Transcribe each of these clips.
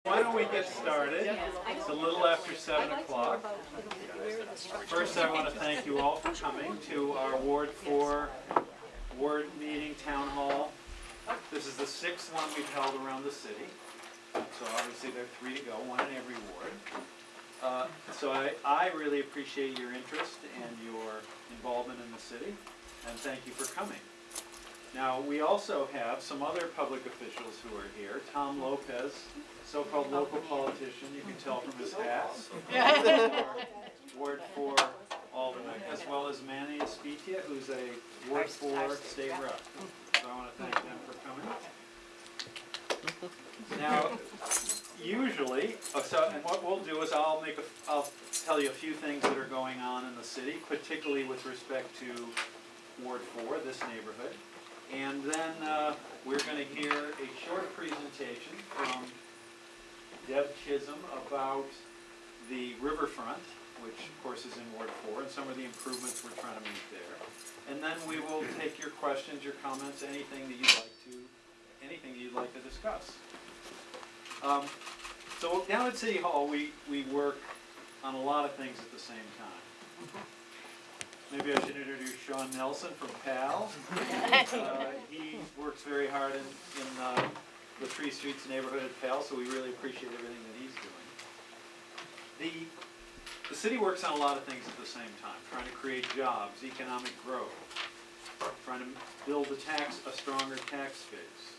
Why don't we get started? It's a little after 7 o'clock. First, I want to thank you all for coming to our Ward 4 Ward Meeting Town Hall. This is the 6th one we've held around the city. So obviously there are 3 to go, 1 in every ward. So I really appreciate your interest and your involvement in the city, and thank you for coming. Now, we also have some other public officials who are here. Tom Lopez, so-called local politician, you can tell from his hat. Ward 4 Alderman, as well as Manny Espitia, who's a Ward 4 state rep. So I want to thank them for coming. Now, usually, and what we'll do is I'll tell you a few things that are going on in the city, particularly with respect to Ward 4, this neighborhood. And then we're going to hear a short presentation from Deb Chisholm about the riverfront, which of course is in Ward 4, and some of the improvements we're trying to make there. And then we will take your questions, your comments, anything that you'd like to discuss. So down at City Hall, we work on a lot of things at the same time. Maybe I should introduce Sean Nelson from PAL. He works very hard in the Tree Streets neighborhood at PAL, so we really appreciate everything that he's doing. The city works on a lot of things at the same time, trying to create jobs, economic growth, trying to build a stronger tax base,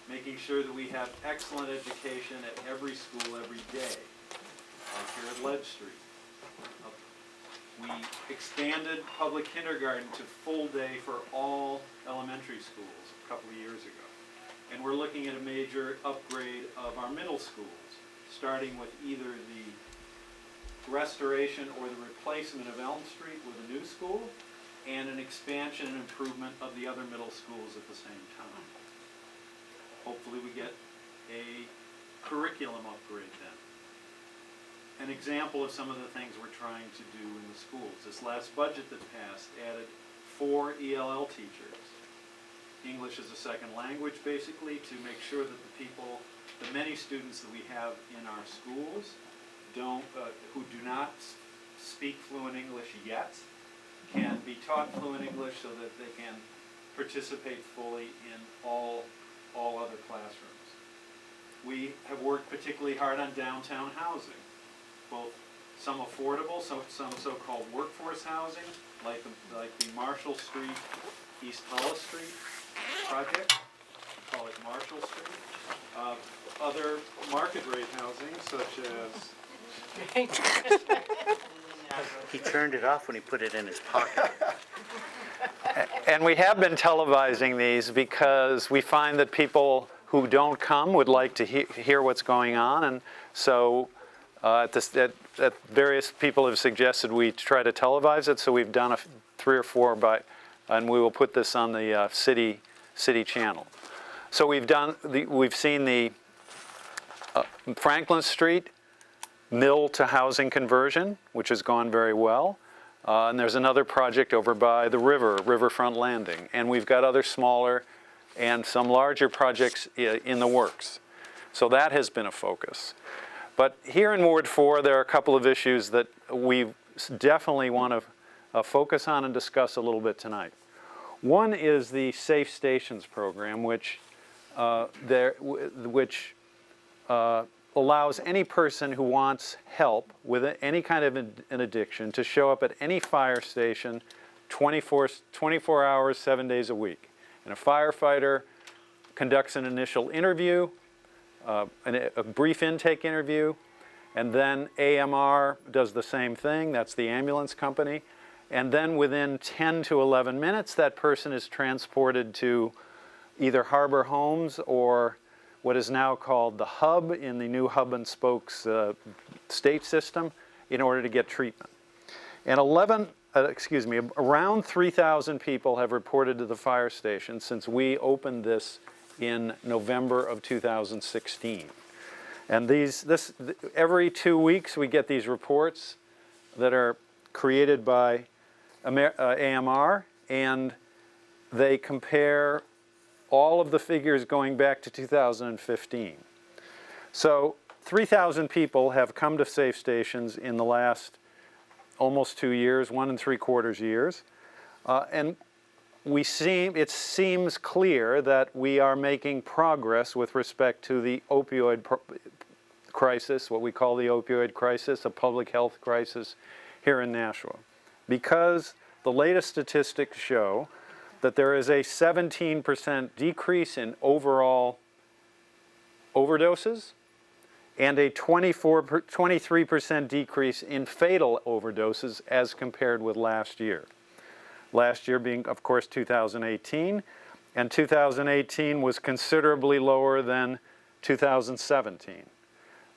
making sure that we have excellent education at every school every day, like here at Ledge Street. We expanded public kindergarten to full day for all elementary schools a couple of years ago. And we're looking at a major upgrade of our middle schools, starting with either the restoration or the replacement of Elm Street with a new school, and an expansion and improvement of the other middle schools at the same time. Hopefully we get a curriculum upgrade then. An example of some of the things we're trying to do in the schools. This last budget that passed added 4 ELL teachers. English as a second language, basically, to make sure that the many students that we have in our schools who do not speak fluent English yet can be taught fluent English so that they can participate fully in all other classrooms. We have worked particularly hard on downtown housing. Both some affordable, some so-called workforce housing, like the Marshall Street, East Hollis Street project, we call it Marshall Street. Other market rate housing, such as... He turned it off when he put it in his pocket. And we have been televising these because we find that people who don't come would like to hear what's going on, and so various people have suggested we try to televise it, so we've done 3 or 4 and we will put this on the city channel. So we've seen the Franklin Street mill to housing conversion, which has gone very well. And there's another project over by the Riverfront Landing. And we've got other smaller and some larger projects in the works. So that has been a focus. But here in Ward 4, there are a couple of issues that we definitely want to focus on and discuss a little bit tonight. One is the Safe Stations program, which allows any person who wants help with any kind of an addiction to show up at any fire station 24 hours, 7 days a week. And a firefighter conducts an initial interview, a brief intake interview, and then AMR does the same thing. That's the ambulance company. And then within 10 to 11 minutes, that person is transported to either Harbor Homes or what is now called the hub in the new hub and spokes state system in order to get treatment. And around 3,000 people have reported to the fire station since we opened this in November of 2016. And every 2 weeks we get these reports that are created by AMR, and they compare all of the figures going back to 2015. So 3,000 people have come to safe stations in the last almost 2 years, 1 3/4 years. And it seems clear that we are making progress with respect to the opioid crisis, what we call the opioid crisis, a public health crisis here in Nashua. Because the latest statistics show that there is a 17% decrease in overall overdoses and a 23% decrease in fatal overdoses as compared with last year. Last year being, of course, 2018, and 2018 was considerably lower than 2017.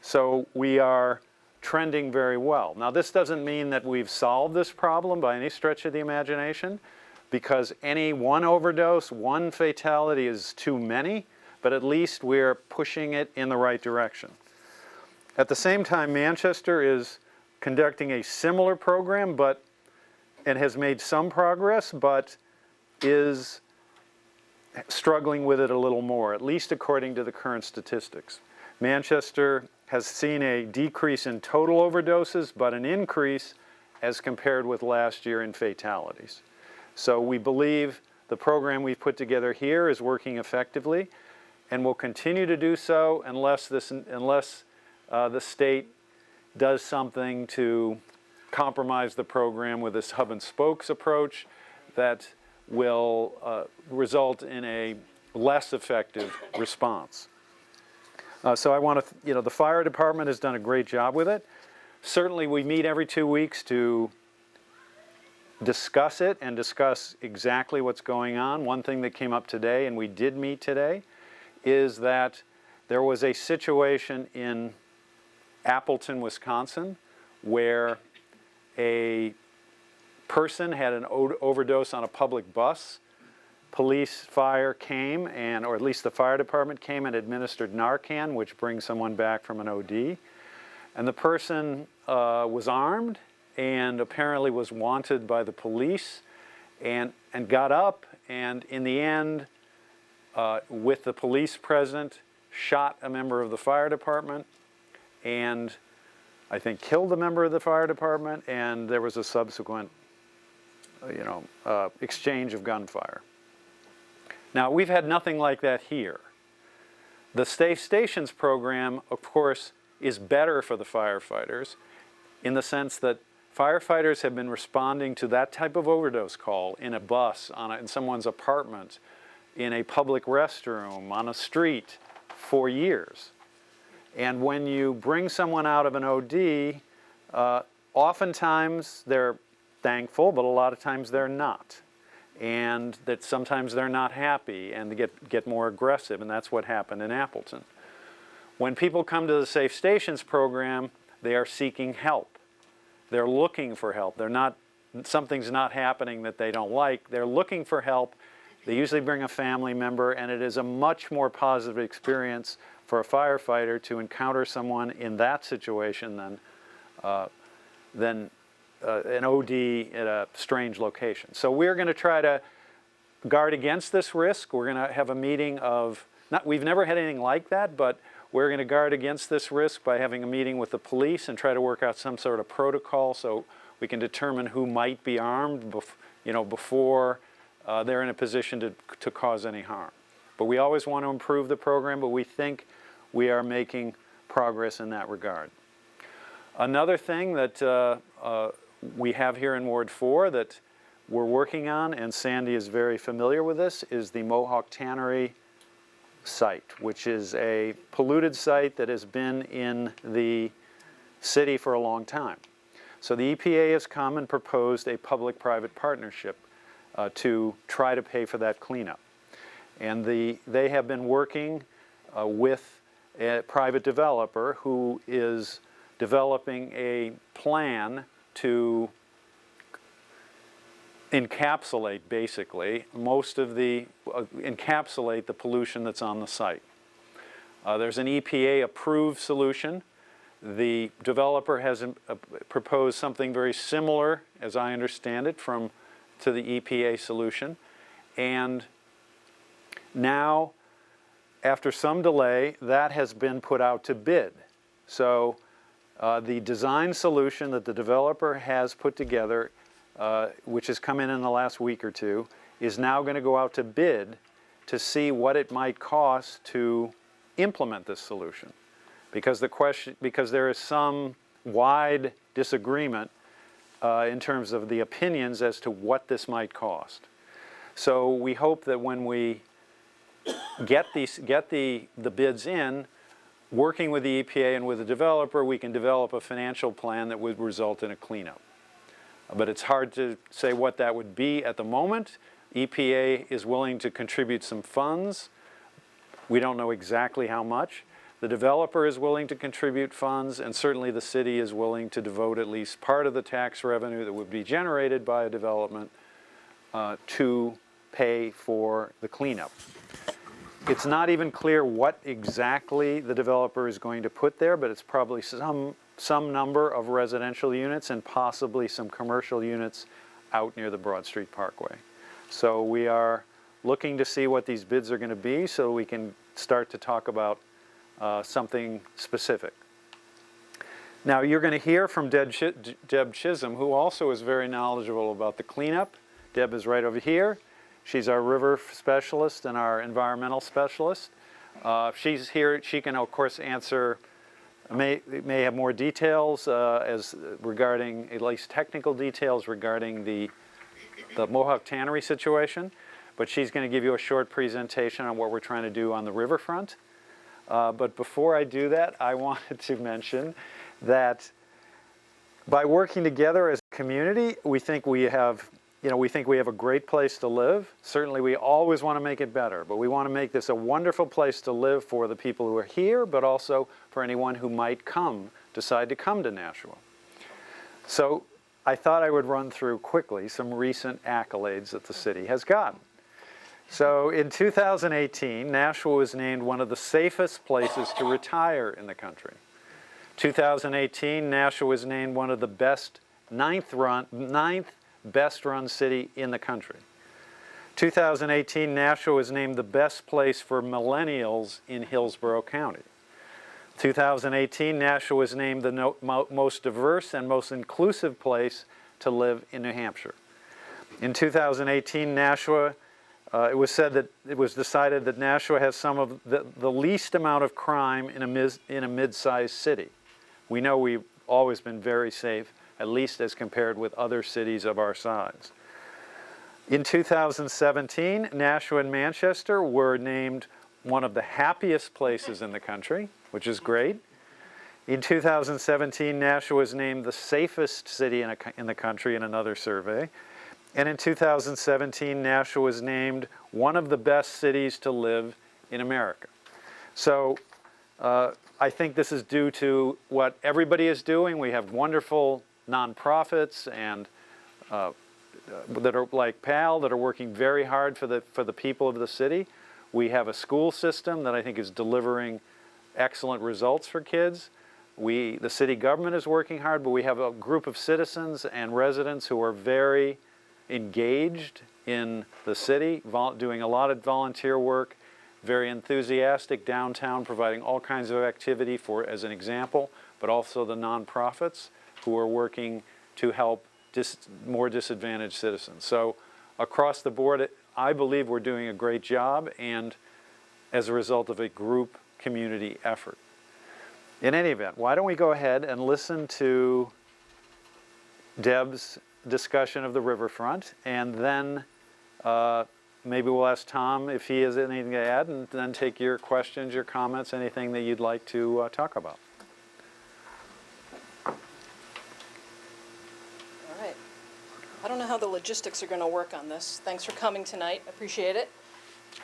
So we are trending very well. Now, this doesn't mean that we've solved this problem by any stretch of the imagination, because any one overdose, one fatality is too many, but at least we're pushing it in the right direction. At the same time, Manchester is conducting a similar program, and has made some progress, but is struggling with it a little more, at least according to the current statistics. Manchester has seen a decrease in total overdoses, but an increase as compared with last year in fatalities. So we believe the program we've put together here is working effectively, and will continue to do so unless the state does something to compromise the program with this hub and spokes approach that will result in a less effective response. So I want to, the fire department has done a great job with it. Certainly we meet every 2 weeks to discuss it and discuss exactly what's going on. One thing that came up today, and we did meet today, is that there was a situation in Appleton, Wisconsin, where a person had an overdose on a public bus. Police, fire came, or at least the fire department came and administered Narcan, which brings someone back from an OD. And the person was armed and apparently was wanted by the police, and got up, and in the end, with the police present, shot a member of the fire department, and I think killed a member of the fire department, and there was a subsequent, exchange of gunfire. Now, we've had nothing like that here. The Safe Stations program, of course, is better for the firefighters in the sense that firefighters have been responding to that type of overdose call in a bus, in someone's apartment, in a public restroom, on a street, for years. And when you bring someone out of an OD, oftentimes they're thankful, but a lot of times they're not. And that sometimes they're not happy and they get more aggressive, and that's what happened in Appleton. When people come to the Safe Stations program, they are seeking help. They're looking for help. Something's not happening that they don't like. They're looking for help. They usually bring a family member, and it is a much more positive experience for a firefighter to encounter someone in that situation than an OD at a strange location. So we're going to try to guard against this risk. We're going to have a meeting we've never had anything like that, but we're going to guard against this risk by having a meeting with the police and try to work out some sort of protocol so we can determine who might be armed before they're in a position to cause any harm. But we always want to improve the program, but we think we are making progress in that regard. Another thing that we have here in Ward 4 that we're working on, and Sandy is very familiar with this, is the Mohawk Tannery site, which is a polluted site that has been in the city for a long time. So the EPA has come and proposed a public-private partnership to try to pay for that cleanup. And they have been working with a private developer who is developing a plan to encapsulate, basically, encapsulate the pollution that's on the site. There's an EPA-approved solution. The developer has proposed something very similar, as I understand it, to the EPA solution. And now, after some delay, that has been put out to bid. So the design solution that the developer has put together, which has come in the last week or two, is now going to go out to bid to see what it might cost to implement this solution. Because there is some wide disagreement in terms of the opinions as to what this might cost. So we hope that when we get the bids in, working with the EPA and with the developer, we can develop a financial plan that would result in a cleanup. But it's hard to say what that would be at the moment. EPA is willing to contribute some funds. We don't know exactly how much. The developer is willing to contribute funds, and certainly the city is willing to devote at least part of the tax revenue that would be generated by a development to pay for the cleanup. It's not even clear what exactly the developer is going to put there, but it's probably some number of residential units and possibly some commercial units out near the Broad Street Parkway. So we are looking to see what these bids are going to be so we can start to talk about something specific. Now you're going to hear from Deb Chisholm, who also is very knowledgeable about the cleanup. Deb is right over here. She's our river specialist and our environmental specialist. She's here. She can, of course, answer, may have more details as regarding, at least technical details regarding the Mohawk Tannery situation. But she's going to give you a short presentation on what we're trying to do on the riverfront. But before I do that, I wanted to mention that by working together as a community, we think we have a great place to live. Certainly we always want to make it better, but we want to make this a wonderful place to live for the people who are here, but also for anyone who might decide to come to Nashua. So I thought I would run through quickly some recent accolades that the city has gotten. So in 2018, Nashua was named one of the safest places to retire in the country. 2018, Nashua was named one of the ninth best run city in the country. 2018, Nashua was named the best place for millennials in Hillsborough County. 2018, Nashua was named the most diverse and most inclusive place to live in New Hampshire. In 2018, Nashua, it was decided that Nashua has some of the least amount of crime in a mid-sized city. We know we've always been very safe, at least as compared with other cities of our size. In 2017, Nashua and Manchester were named one of the happiest places in the country, which is great. In 2017, Nashua was named the safest city in the country in another survey. And in 2017, Nashua was named one of the best cities to live in America. So I think this is due to what everybody is doing. We have wonderful nonprofits and that are like PAL that are working very hard for the people of the city. We have a school system that I think is delivering excellent results for kids. The city government is working hard, but we have a group of citizens and residents who are very engaged in the city, doing a lot of volunteer work, very enthusiastic downtown, providing all kinds of activity as an example, but also the nonprofits who are working to help more disadvantaged citizens. So across the board, I believe we're doing a great job, and as a result of a group community effort. In any event, why don't we go ahead and listen to Deb's discussion of the riverfront, and then maybe we'll ask Tom if he has anything to add, and then take your questions, your comments, anything that you'd like to talk about. All right. I don't know how the logistics are going to work on this. Thanks for coming tonight. Appreciate it.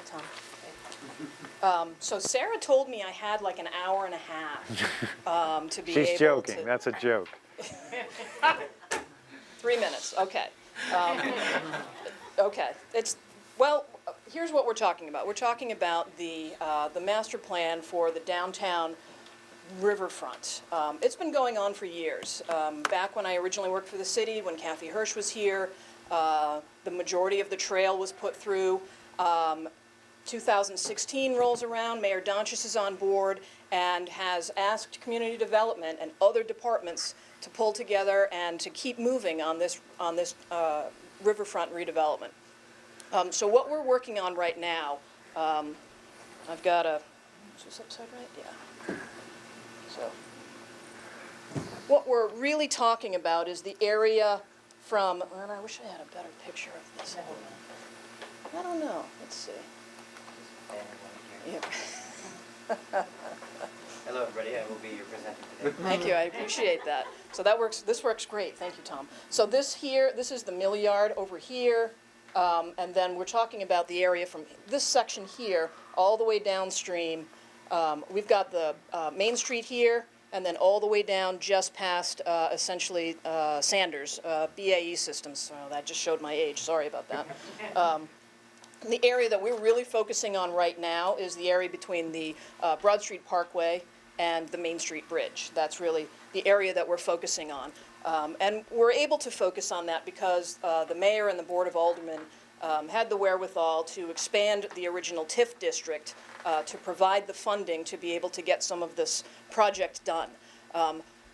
Tom. So Sarah told me I had like an hour and a half to be able to... She's joking. That's a joke. 3 minutes, okay. Okay, here's what we're talking about. We're talking about the master plan for the downtown riverfront. It's been going on for years. Back when I originally worked for the city, when Kathy Hirsch was here, the majority of the trail was put through. 2016 rolls around, Mayor Donchis is on board, and has asked community development and other departments to pull together and to keep moving on this riverfront redevelopment. So what we're working on right now, I've got a, is this upside right? Yeah. So what we're really talking about is the area from, and I wish I had a better picture of this. I don't know. Let's see. Yeah. Hello, everybody. I will be your presenter today. Thank you. I appreciate that. So that works. This works great. Thank you, Tom. So this here, this is the mill yard over here, and then we're talking about the area from this section here all the way downstream. We've got the Main Street here, and then all the way down just past essentially Sanders, BAE Systems. So that just showed my age. Sorry about that. The area that we're really focusing on right now is the area between the Broad Street Parkway and the Main Street Bridge. That's really the area that we're focusing on. And we're able to focus on that because the mayor and the Board of Aldermen had the wherewithal to expand the original TIF district to provide the funding to be able to get some of this project done.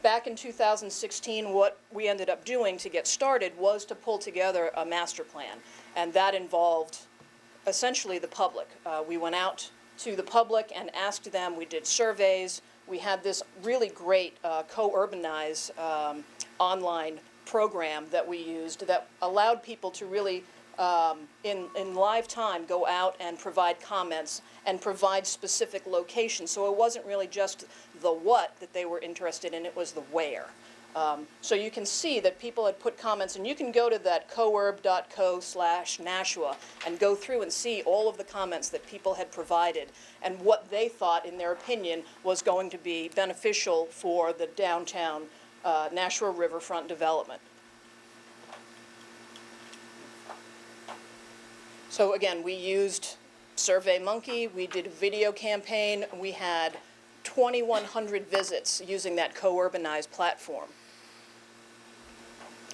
Back in 2016, what we ended up doing to get started was to pull together a master plan, and that involved essentially the public. We went out to the public and asked them. We did surveys. We had this really great co-urbanize online program that we used that allowed people to really, in live time, go out and provide comments and provide specific locations. So it wasn't really just the what that they were interested in, it was the where. So you can see that people had put comments, and you can go to that courb.co/Nashua and go through and see all of the comments that people had provided and what they thought, in their opinion, was going to be beneficial for the downtown Nashua riverfront development. So again, we used SurveyMonkey, we did a video campaign, we had 2,100 visits using that co-urbanized platform.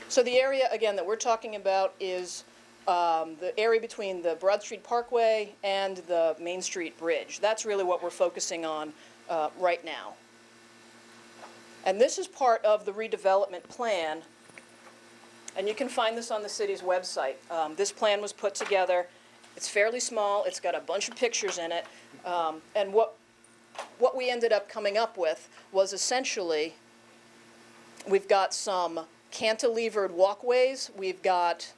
So the area, again, that we're talking about is the area between the Broad Street Parkway and the Main Street Bridge. That's really what we're focusing on right now. And this is part of the redevelopment plan, and you can find this on the city's website. This plan was put together. It's fairly small. It's got a bunch of pictures in it. And what we ended up coming up with was essentially, we've got some cantilevered walkways. We've got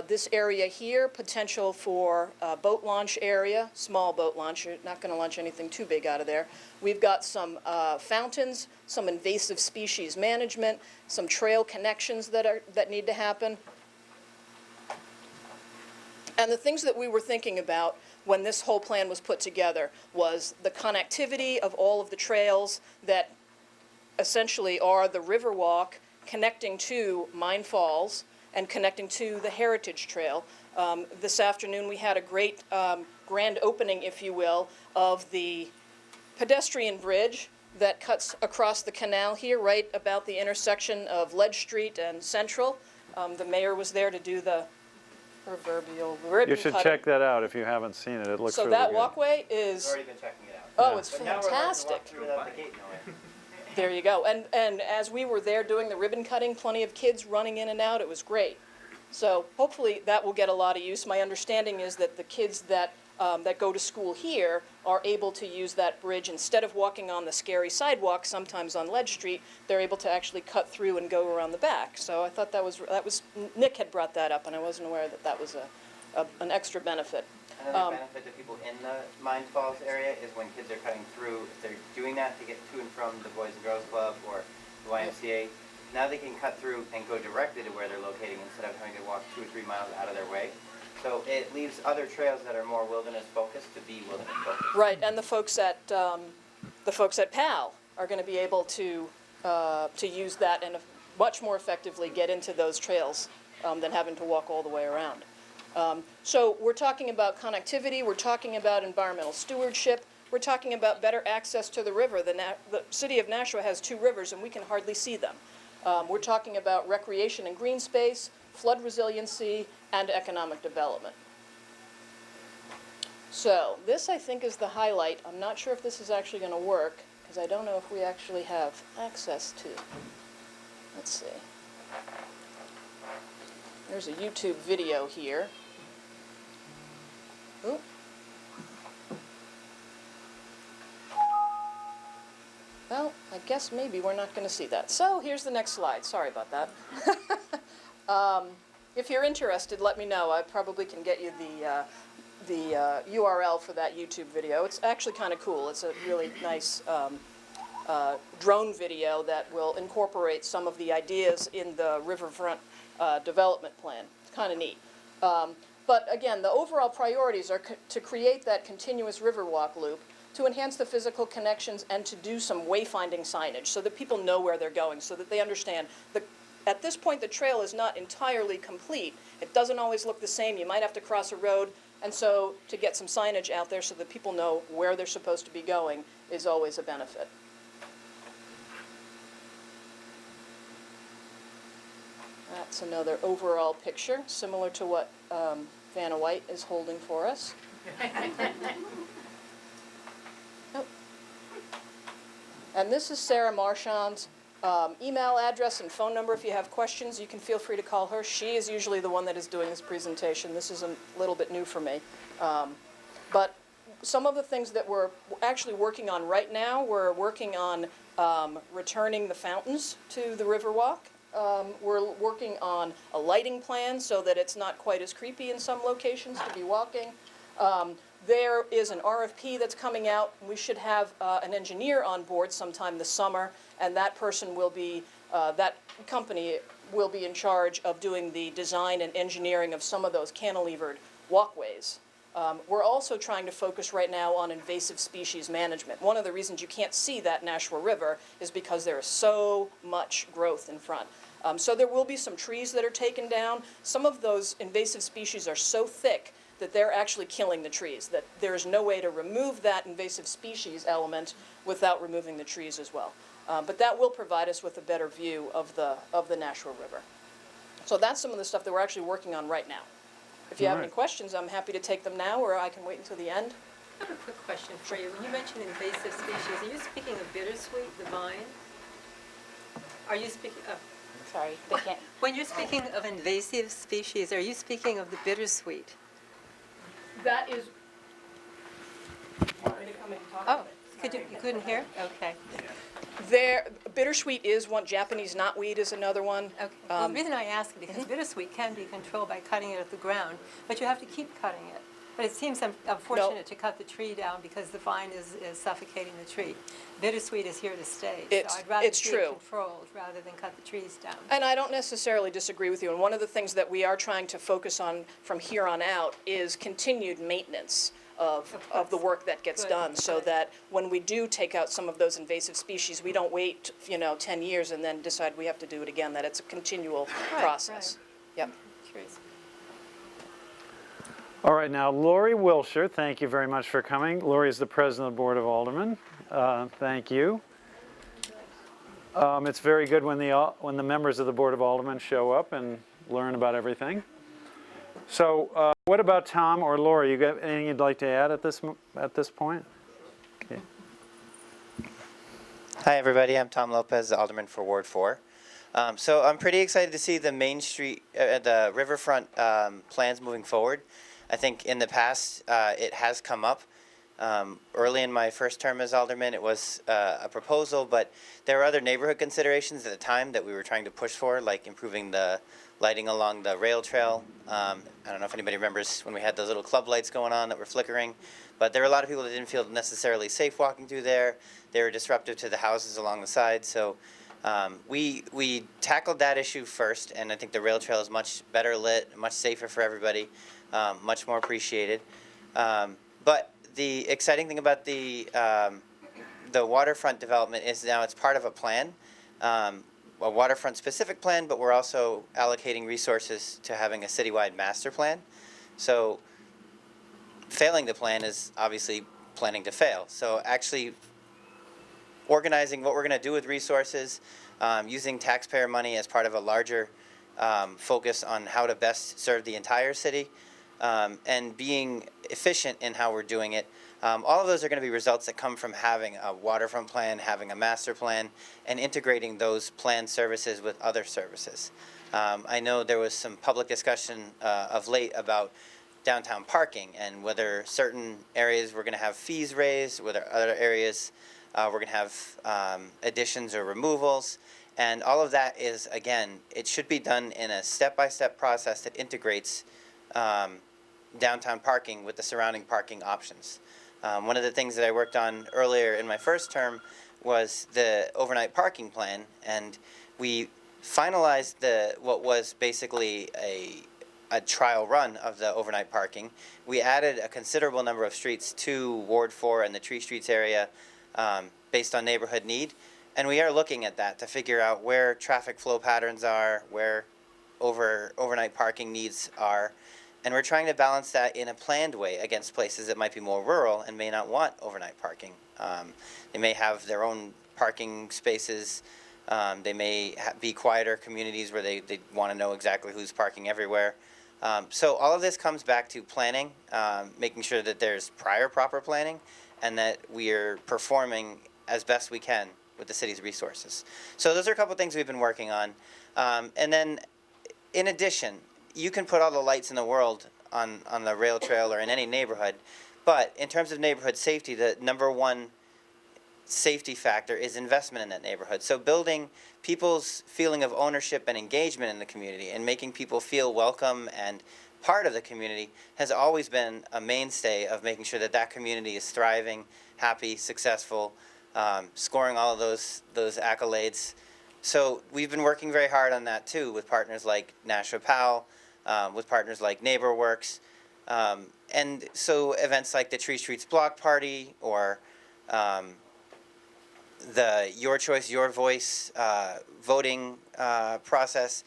this area here, potential for a boat launch area, small boat launch. You're not going to launch anything too big out of there. We've got some fountains, some invasive species management, some trail connections that need to happen. And the things that we were thinking about when this whole plan was put together was the connectivity of all of the trails that essentially are the Riverwalk connecting to Mine Falls and connecting to the Heritage Trail. This afternoon we had a great grand opening, if you will, of the pedestrian bridge that cuts across the canal here, right about the intersection of Ledge Street and Central. The mayor was there to do the proverbial ribbon You should cutting. check that out if you haven't seen it. It looks So really that good. walkway I've is, already been checking it out. oh, it's But now we're allowed to walk fantastic. through without the gate in the way. There you go. And as we were there doing the ribbon cutting, plenty of kids running in and out. It was great. So hopefully that will get a lot of use. My understanding is that the kids that go to school here are able to use that bridge instead of walking on the scary sidewalk, sometimes on Ledge Street. They're able to actually cut through and go around the back. So I thought that was Nick had brought that up, and I wasn't aware that that was an extra benefit. Another benefit to people in the Mine Falls area is when kids are cutting through, if they're doing that to get to and from the Boys and Girls Club or the YMCA, now they can cut through and go directly to where they're locating instead of having to walk 2 or 3 miles out of their way. So it leaves other trails that are more wilderness focused to be wilderness focused. Right, and the folks at PAL are going to be able to use that and much more effectively get into those trails than having to walk all the way around. So we're talking about connectivity, we're talking about environmental stewardship, we're talking about better access to the river. The city of Nashua has 2 rivers and we can hardly see them. We're talking about recreation and green space, flood resiliency, and economic development. So this, I think, is the highlight. I'm not sure if this is actually going to work. because I don't know if we actually have access to, let's see. There's a YouTube video here. Ooh. Well, I guess maybe we're not going to see that. So here's the next slide. Sorry about that. If you're interested, let me know. I probably can get you the URL for that YouTube video. It's actually kind of cool. It's a really nice drone video that will incorporate some of the ideas in the riverfront development plan. It's kind of neat. But again, the overall priorities are to create that continuous riverwalk loop, to enhance the physical connections, and to do some wayfinding signage so that people know where they're going, so that they understand. At this point, the trail is not entirely complete. It doesn't always look the same. You might have to cross a road, and so to get some signage out there so that people know where they're supposed to be going is always a benefit. That's another overall picture, similar to what Vanna White is holding for us. Oh. And this is Sarah Marchand's email address and phone number. If you have questions, you can feel free to call her. She is usually the one that is doing this presentation. This is a little bit new for me. But some of the things that we're actually working on right now, we're working on returning the fountains to the Riverwalk. We're working on a lighting plan so that it's not quite as creepy in some locations to be walking. There is an RFP that's coming out. We should have an engineer on board sometime this summer, and that person will be, that company will be in charge of doing the design and engineering of some of those cantilevered walkways. We're also trying to focus right now on invasive species management. One of the reasons you can't see that Nashua River is because there is so much growth in front. So there will be some trees that are taken down. Some of those invasive species are so thick that they're actually killing the trees, that there is no way to remove that invasive species element without removing the trees as well. But that will provide us with a better view of the Nashua River. So that's some of the stuff that we're actually working on right now. If you have any questions, I'm happy to take them now, or I can wait until the end. I have a quick question for you. When you mentioned invasive species, are you speaking of bittersweet, the vine? Are you speaking of... Sorry, they can't. When you're speaking of invasive species, are you speaking of the bittersweet? That is... Want me to come and talk about it? You couldn't hear? Okay. Bittersweet is one. Japanese knotweed is another one. Okay. Well, the reason I ask is because bittersweet can be controlled by cutting it at the ground, but you have to keep cutting it. But it seems unfortunate to cut the tree down because the vine is suffocating the tree. Bittersweet is here to stay. So I'd rather see it controlled rather than cut the trees down. And I don't necessarily disagree with you. And one of the things that we are trying to focus on from here on out is continued maintenance of the work that gets done, so that when we do take out some of those invasive species, we don't wait, 10 years and then decide we have to do it again, that it's a continual process. Yep. Curious. All right, now Lori Wilshire, thank you very much for coming. Lori is the president of the Board of Aldermen. Thank you. It's very good when the members of the Board of Aldermen show up and learn about everything. So what about Tom or Lori? You got anything you'd like to add at this point? Okay. Hi everybody, I'm Tom Lopez, the Alderman for Ward 4. So I'm pretty excited to see the Main Street, the riverfront plans moving forward. I think in the past it has come up. Early in my first term as Alderman, it was a proposal, but there were other neighborhood considerations at the time that we were trying to push for, like improving the lighting along the rail trail. I don't know if anybody remembers when we had those little club lights going on that were flickering, but there were a lot of people that didn't feel necessarily safe walking through there. They were disruptive to the houses along the side, so we tackled that issue first, and I think the rail trail is much better lit, much safer for everybody, much more appreciated. But the exciting thing about the waterfront development is now it's part of a plan, a waterfront specific plan, but we're also allocating resources to having a citywide master plan. So failing the plan is obviously planning to fail. So actually organizing what we're going to do with resources, using taxpayer money as part of a larger focus on how to best serve the entire city, and being efficient in how we're doing it, All of those are going to be results that come from having a waterfront plan, having a master plan, and integrating those planned services with other services. I know there was some public discussion of late about downtown parking and whether certain areas we're going to have fees raised, whether other areas we're going to have additions or removals. And all of that is, again, it should be done in a step-by-step process that integrates downtown parking with the surrounding parking options. One of the things that I worked on earlier in my first term was the overnight parking plan, and we finalized what was basically a trial run of the overnight parking. We added a considerable number of streets to Ward 4 and the Tree Streets area based on neighborhood need, and we are looking at that to figure out where traffic flow patterns are, where overnight parking needs are, and we're trying to balance that in a planned way against places that might be more rural and may not want overnight parking. They may have their own parking spaces. They may be quieter communities where they want to know exactly who's parking everywhere. So all of this comes back to planning, making sure that there's prior proper planning and that we are performing as best we can with the city's resources. So those are a couple things we've been working on. And then in addition, you can put all the lights in the world on the rail trail or in any neighborhood, but in terms of neighborhood safety, the number one safety factor is investment in that neighborhood. So building people's feeling of ownership and engagement in the community and making people feel welcome and part of the community has always been a mainstay of making sure that that community is thriving, happy, successful, scoring all of those accolades. So we've been working very hard on that too with partners like Nashua Powell, with partners like NeighborWorks, and so events like the Tree Streets Block Party or the Your Choice, Your Voice voting process,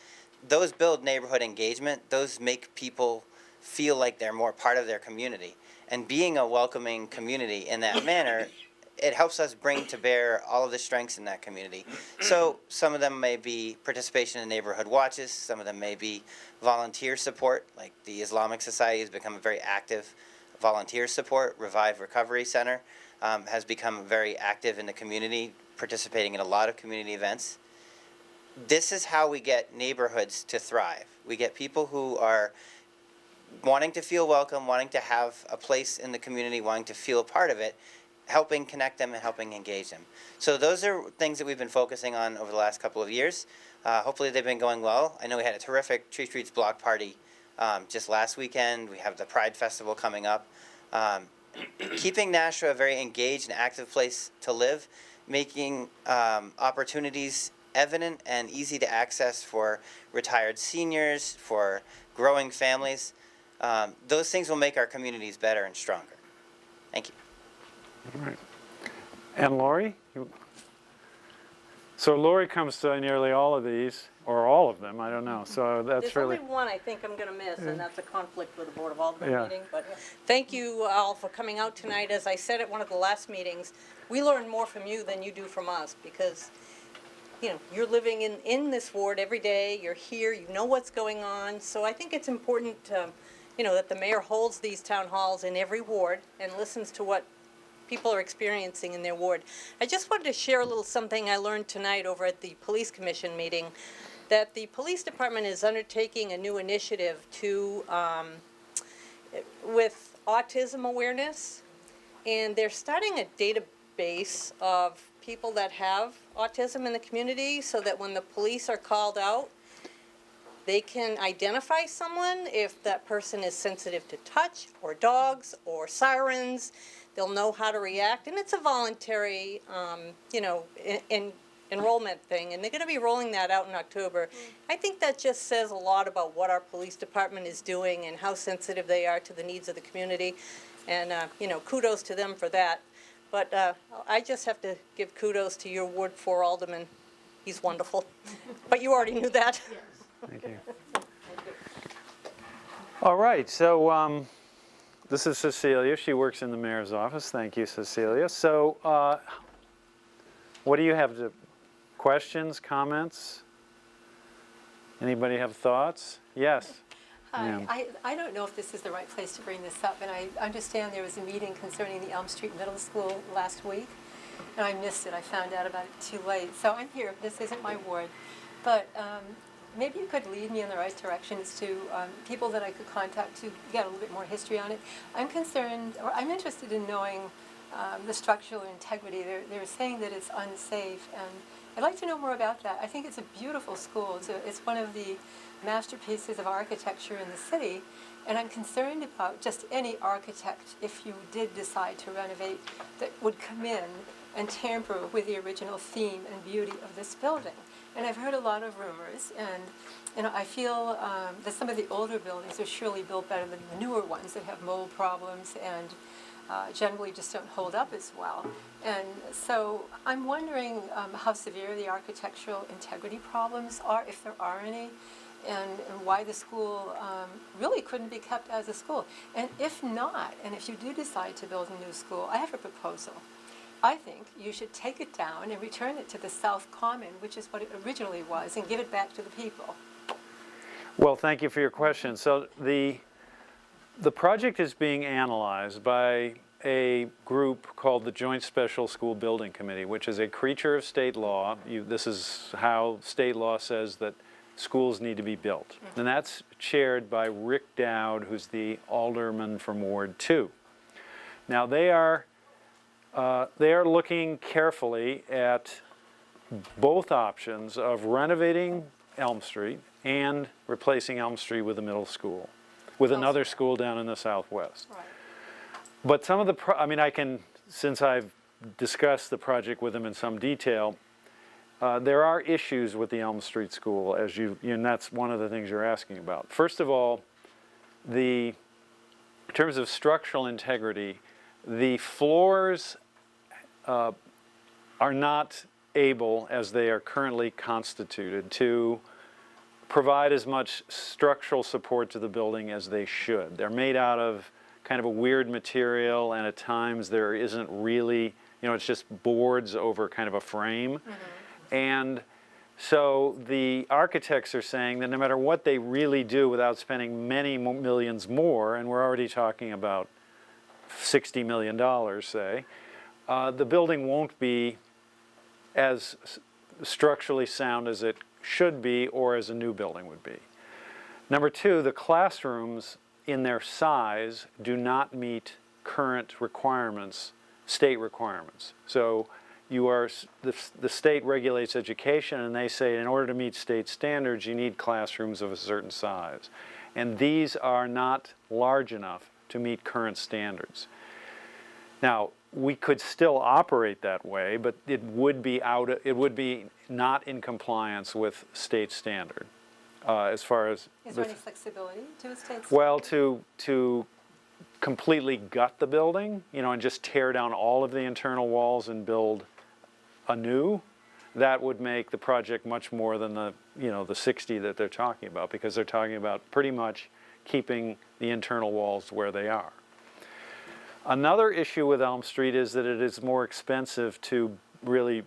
those build neighborhood engagement. Those make people feel like they're more part of their community. And being a welcoming community in that manner, it helps us bring to bear all of the strengths in that community. So some of them may be participation in neighborhood watches. Some of them may be volunteer support, like the Islamic Society has become a very active volunteer support. Revive Recovery Center has become very active in the community, participating in a lot of community events. This is how we get neighborhoods to thrive. We get people who are wanting to feel welcome, wanting to have a place in the community, wanting to feel a part of it, helping connect them and helping engage them. So those are things that we've been focusing on over the last couple of years. Hopefully they've been going well. I know we had a terrific Tree Streets Block Party just last weekend. We have the Pride Festival coming up. Keeping Nashua a very engaged and active place to live, making opportunities evident and easy to access for retired seniors, for growing families. Those things will make our communities better and stronger. Thank you. All right. And Lori? So Lori comes to nearly all of these, or all of them, I don't know. So that's There's really... only one I think I'm going to miss, and that's a conflict with the Board of Aldermen Yeah. meeting. But thank you all for coming out tonight. As I said at one of the last meetings, we learn more from you than you do from us because, you know, you're living in this ward every day. You're here. You know what's going on. So I think it's important, you know, that the mayor holds these town halls in every ward and listens to what people are experiencing in their ward. I just wanted to share a little something I learned tonight over at the Police Commission meeting, that the police department is undertaking a new initiative to, with autism awareness, and they're starting a database of people that have autism in the community so that when the police are called out, they can identify someone if that person is sensitive to touch or dogs or sirens. They'll know how to react, and it's a voluntary, you know, enrollment thing, and they're going to be rolling that out in October. I think that just says a lot about what our police department is doing and how sensitive they are to the needs of the community, and, you know, kudos to them for that. But I just have to give kudos to your Ward 4 Alderman. He's wonderful. But you already knew that. Thank you. All right, so this is Cecilia. She works in the mayor's office. Thank you, Cecilia. So what do you have to, questions, comments? Anybody have thoughts? Yes. Yeah. Hi, I don't know if this is the right place to bring this up, and I understand there was a meeting concerning the Elm Street Middle School last week, and I missed it. I found out about it too late. So I'm here. This isn't my ward. But maybe you could lead me in the right direction as to people that I could contact to get a little bit more history on it. I'm concerned, or I'm interested in knowing the structural integrity. They're saying that it's unsafe, and I'd like to know more about that. I think it's a beautiful school. It's one of the masterpieces of architecture in the city, and I'm concerned about just any architect, if you did decide to renovate, that would come in and tamper with the original theme and beauty of this building. And I've heard a lot of rumors, and I feel that some of the older buildings are surely built better than the newer ones that have mold problems and generally just don't hold up as well. And so I'm wondering how severe the architectural integrity problems are, if there are any, and why the school really couldn't be kept as a school. And if not, and if you do decide to build a new school, I have a proposal. I think you should take it down and return it to the South Common, which is what it originally was, and give it back to the people. Well, thank you for your question. So the project is being analyzed by a group called the Joint Special School Building Committee, which is a creature of state law. This is how state law says that schools need to be built. And that's chaired by Rick Dowd, who's the alderman from Ward 2. Now they are looking carefully at both options of renovating Elm Street and replacing Elm Street with a middle school, with another school down in the southwest. Right. But some of the, I mean, I can, since I've discussed the project with them in some detail, there are issues with the Elm Street School, and that's one of the things you're asking about. First of all, in terms of structural integrity, the floors are not able, as they are currently constituted, to provide as much structural support to the building as they should. They're made out of kind of a weird material, and at times there isn't really, it's just boards over kind of a frame. Mm-hmm. And so the architects are saying that no matter what they really do without spending many millions more, and we're already talking about $60 million, say, the building won't be as structurally sound as it should be or as a new building would be. Number two, the classrooms in their size do not meet current requirements, state requirements. So the state regulates education, and they say in order to meet state standards you need classrooms of a certain size. And these are not large enough to meet current standards. Now, we could still operate that way, but it would be not in compliance with state standard as far as. Is there any flexibility to a state standard? Well, to completely gut the building, and just tear down all of the internal walls and build anew, that would make the project much more than the 60 that they're talking about, because they're talking about pretty much keeping the internal walls where they are. Another issue with Elm Street is that it is more expensive to really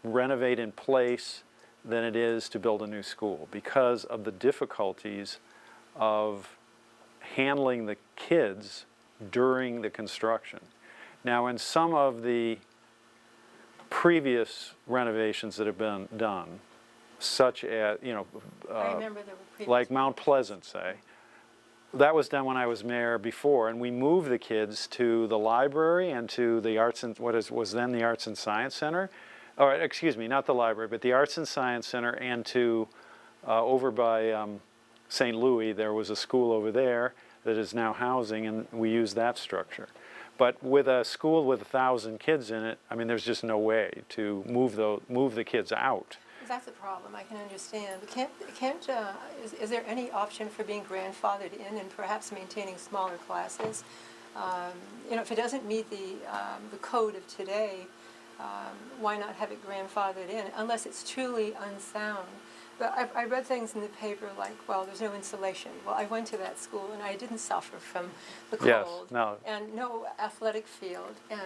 renovate in place than it is to build a new school, because of the difficulties of handling the kids during the construction. Now, in some of the previous renovations that have been done, such as, I remember there were previous like Mount Pleasant, say, that was done when I was mayor before, and we moved the kids to the library and to the was then the Arts and Science Center, or excuse me, not the library, but the Arts and Science Center, and to over by St. Louis, there was a school over there that is now housing, and we used that structure. But with a school with 1,000 kids in it, I mean, there's just no way to move the kids out. That's a problem, I can understand. But is there any option for being grandfathered in and perhaps maintaining smaller classes? If it doesn't meet the code of today, why not have it grandfathered in, unless it's truly unsound? But I read things in the paper like, well, there's no insulation. Well, I went to that school and I didn't suffer from the cold. Yes, no. And no athletic field. And,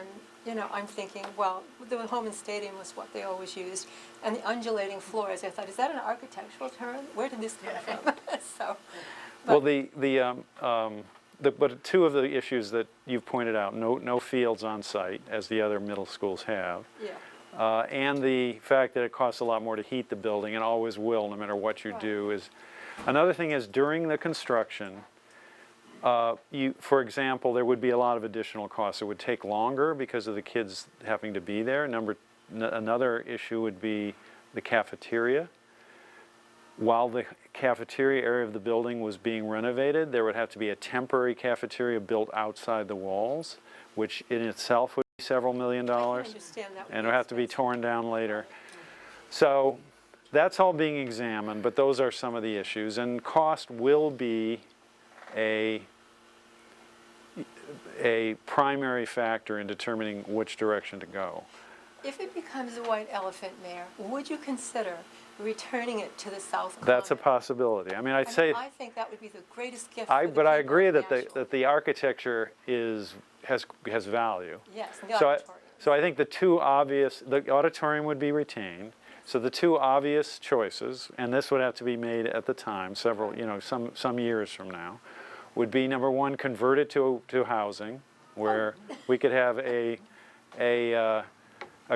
I'm thinking, well, the Homan Stadium was what they always used. And the undulating floors, I thought, is that an architectural term? Where did this come from? So, Well, but two of the issues that you've pointed out, no fields on site, as the other middle schools have, Yeah. and the fact that it costs a lot more to heat the building and always will, no matter what you do, is. Another thing is during the construction, for example, there would be a lot of additional costs. It would take longer because of the kids having to be there. Another issue would be the cafeteria. While the cafeteria area of the building was being renovated, there would have to be a temporary cafeteria built outside the walls, which in itself would be several $million. I can understand that. And it would have to be torn down later. So that's all being examined, but those are some of the issues. And cost will be a primary factor in determining which direction to go. If it becomes a white elephant, Mayor, would you consider returning it to the South Common? That's a possibility. I mean, I'd say. I think that would be the greatest gift for the But I people agree of that Nashua. the architecture has value. Yes, and the So auditorium. so I think the auditorium would be retained. So the two obvious choices, and this would have to be made at the time, some years from now, would be number one, convert it to housing, where we could have a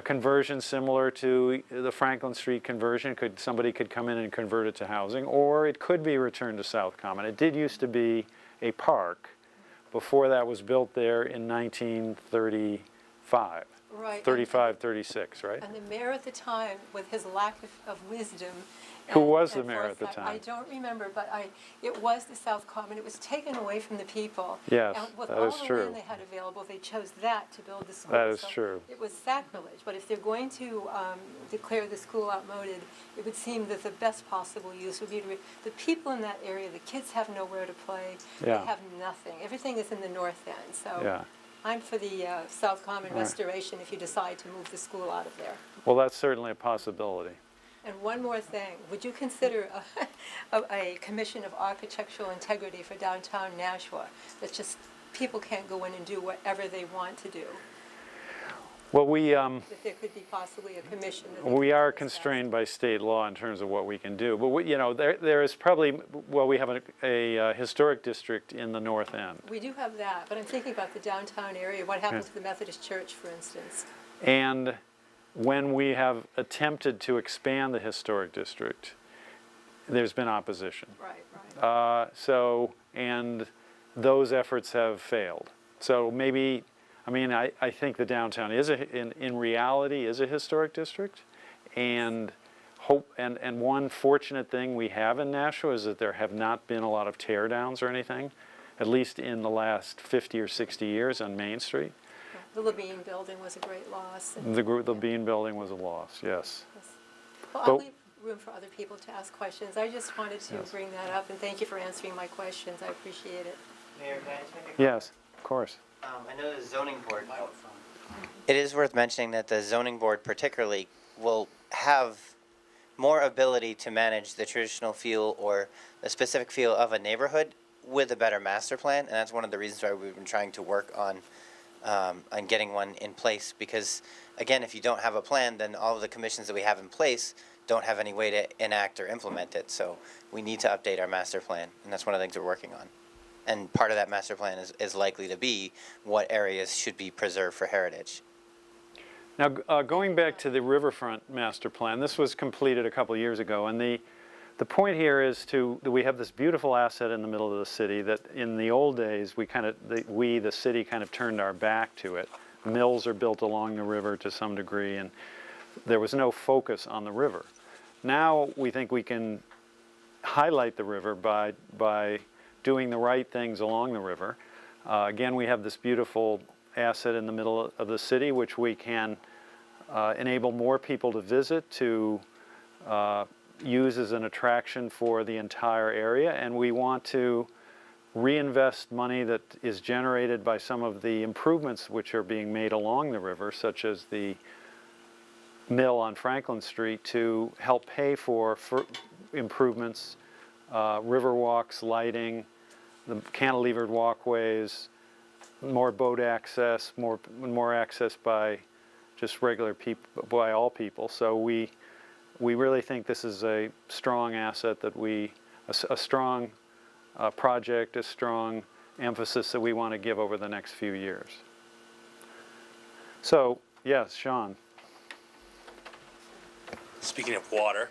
conversion similar to the Franklin Street conversion. Somebody could come in and convert it to housing, or it could be returned to South Common. It did used to be a park before that was built there in 1935. Right. 35, 36, right? And the mayor at the time, with his lack of wisdom. Who and- was the and mayor at the foresight, time? I don't remember, but it was the South Common. It was taken away from the people. Yes, And with that all is the true. land they had available, they chose that to build the school. That is So true. It was sacrilege. But if they're going to declare the school outmoded, it would seem that the best possible use would be the people in that area, the kids have nowhere to play. Yeah. They have nothing. Everything is in the north end. So Yeah. I'm for the South Common Right. restoration if you decide to move the school out of there. Well, that's certainly a possibility. And one more thing, would you consider a commission of architectural integrity for downtown Nashua? That just, people can't go in and do whatever they want to do? Well, That there could be possibly a commission? that they we could are discuss? constrained by state law in terms of what we can do. But there is probably, we have a historic district in the north end. We do have that, but I'm thinking about the downtown area. What happened to the Methodist Church, for instance? And when we have attempted to expand the historic district, there's been opposition. Right, right. And those efforts have failed. So maybe, I think the downtown is in reality is a historic district, and one fortunate thing we have in Nashua is that there have not been a lot of tear downs or anything, at least in the last 50 or 60 years on Main Street. The Levine building was a great loss. and- The Bean Building was a loss, yes. Yes. Well, But- I'll leave room for other people to ask questions. I just wanted to Yes. bring that up, and thank you for answering my questions. I appreciate it. Mayor, can I just make a comment? Yes, of course. I know the zoning board. It is worth mentioning that the zoning board particularly will have more ability to manage the traditional feel or the specific feel of a neighborhood with a better master plan, and that's one of the reasons why we've been trying to work on getting one in place. Because again, if you don't have a plan, then all of the commissions that we have in place don't have any way to enact or implement it. So we need to update our master plan, and that's one of the things we're working on. And part of that master plan is likely to be what areas should be preserved for heritage. Now, going back to the Riverfront Master Plan, this was completed a couple years ago, and the point here is that we have this beautiful asset in the middle of the city that in the old days, the city kind of turned our back to it. Mills are built along the river to some degree, and there was no focus on the river. Now we think we can highlight the river by doing the right things along the river. Again, we have this beautiful asset in the middle of the city, which we can enable more people to visit, to use as an attraction for the entire area, and we want to reinvest money that is generated by some of the improvements which are being made along the river, such as the mill on Franklin Street, to help pay for improvements, river walks, lighting, the cantilevered walkways, more boat access, more access by just regular people, by all people. So we really think this is a strong asset that a strong project, a strong emphasis that we want to give over the next few years. So, yes, Sean. Speaking of water,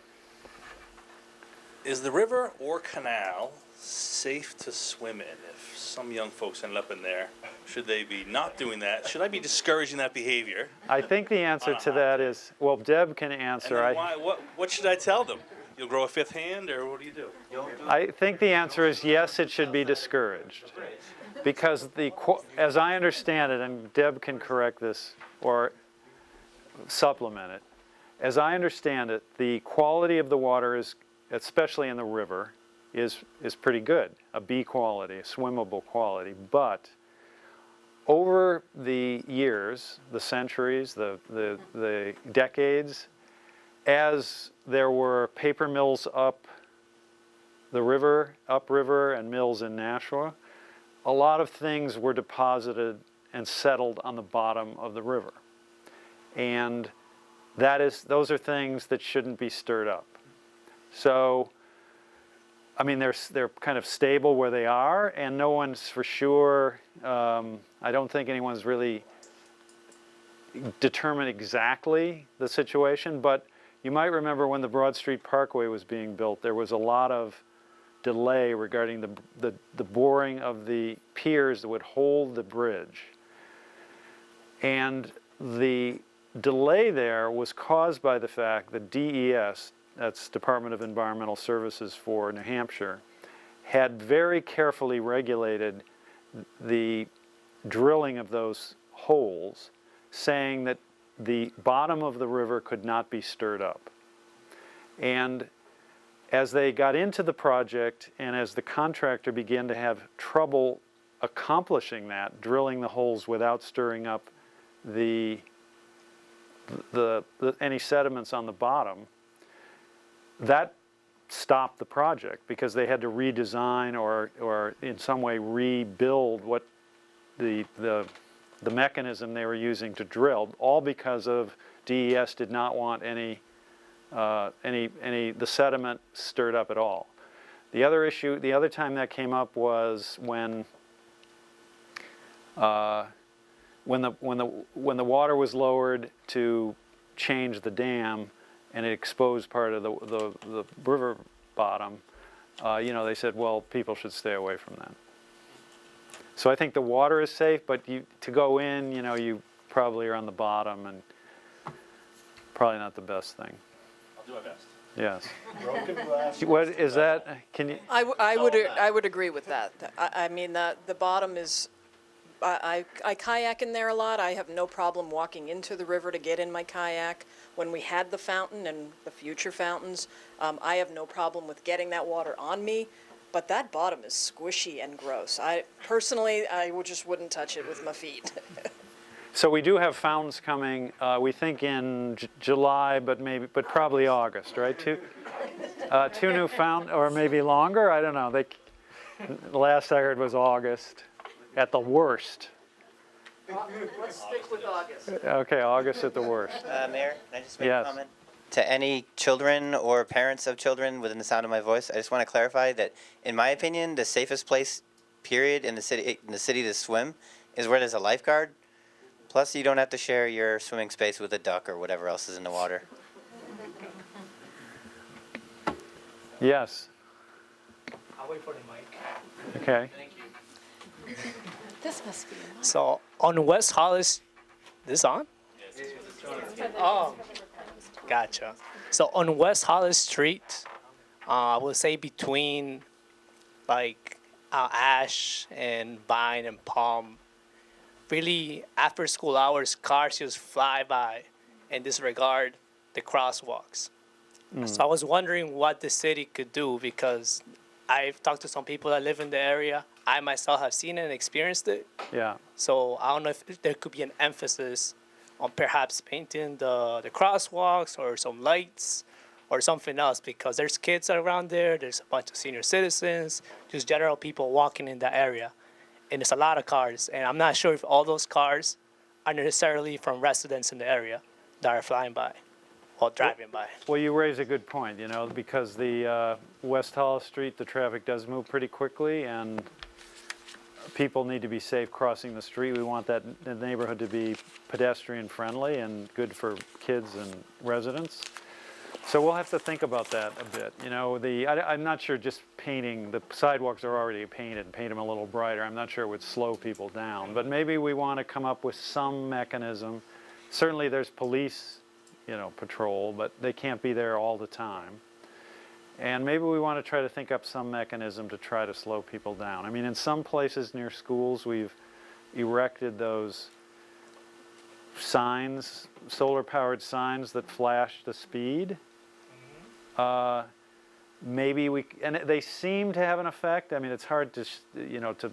is the river or canal safe to swim in? If some young folks end up in there, should they be not doing that? Should I be discouraging that behavior? I think the answer to that is, well, Deb can And answer. then what should I tell them? You'll grow a fifth hand, or what do you do? I think the answer is yes, it should be discouraged. Because as I understand it, and Deb can correct this or supplement it, as I understand it, the quality of the water is, especially in the river, is pretty good, a B quality, a swimmable quality. But over the years, the centuries, the decades, as there were paper mills upriver and mills in Nashua, a lot of things were deposited and settled on the bottom of the river. And those are things that shouldn't be stirred up. So, I mean, they're kind of stable where they are, and no one's for sure, I don't think anyone's really determined exactly the situation, but you might remember when the Broad Street Parkway was being built, there was a lot of delay regarding the boring of the piers that would hold the bridge. And the delay there was caused by the fact that DES, that's Department of Environmental Services for New Hampshire, had very carefully regulated the drilling of those holes, saying that the bottom of the river could not be stirred up. And as they got into the project and as the contractor began to have trouble accomplishing that, drilling the holes without stirring up any sediments on the bottom, that stopped the project because they had to redesign or in some way rebuild what the mechanism they were using to drill, all because of DES did not want the sediment stirred up at all. The other issue, the other time that came up was when the water was lowered to change the dam and it exposed part of the river bottom, they said, well, people should stay away from that. So I think the water is safe, but to go in, you probably are on the bottom and probably not the best thing. I'll do my best. Yes. Broken glass. What is that? Can you? I would agree with that. I mean, the bottom is, I kayak in there a lot. I have no problem walking into the river to get in my kayak. When we had the fountain and the future fountains, I have no problem with getting that water on me. But that bottom is squishy and gross. Personally, I just wouldn't touch it with my feet. So we do have fountains coming. We think in July, but probably August, right? Two new fountains, or maybe longer. I don't know. The last I heard was August, at the worst. Let's stick with August. Okay, August at the worst. Mayor, can I just make Yes. a comment? To any children or parents of children within the sound of my voice, I just want to clarify that, in my opinion, the safest place, period, in the city to swim is where there's a lifeguard. Plus, you don't have to share your swimming space with a duck or whatever else is in the water. Yes. I'll wait for the mic. Okay. Thank you. This must be a So on West Hollis, this on? Oh, gotcha. So on West Hollis Street, I would say between like Ash and Vine and Palm, really after school hours, cars just fly by and disregard the crosswalks. So I was wondering what the city could do, because I've talked to some people that live in the area. I myself have seen it and experienced it. Yeah. So I don't know if there could be an emphasis on perhaps painting the crosswalks or some lights or something else, because there's kids around there, there's a bunch of senior citizens, just general people walking in that area. And there's a lot of cars, and I'm not sure if all those cars are necessarily from residents in the area that are flying by. while driving by. Well, you raise a good point, you know, because the West Hollis Street, the traffic does move pretty quickly, and people need to be safe crossing the street. We want the neighborhood to be pedestrian friendly and good for kids and residents. So we'll have to think about that a bit. You know, I'm not sure just painting, the sidewalks are already painted, paint them a little brighter. I'm not sure it would slow people down, but maybe we want to come up with some mechanism. Certainly there's police, you know, patrol, but they can't be there all the time. And maybe we want to try to think up some mechanism to try to slow people down. I mean, in some places near schools, we've erected those signs, solar-powered signs that flash the speed. Maybe and they seem to have an effect. I mean, it's hard to, you know, to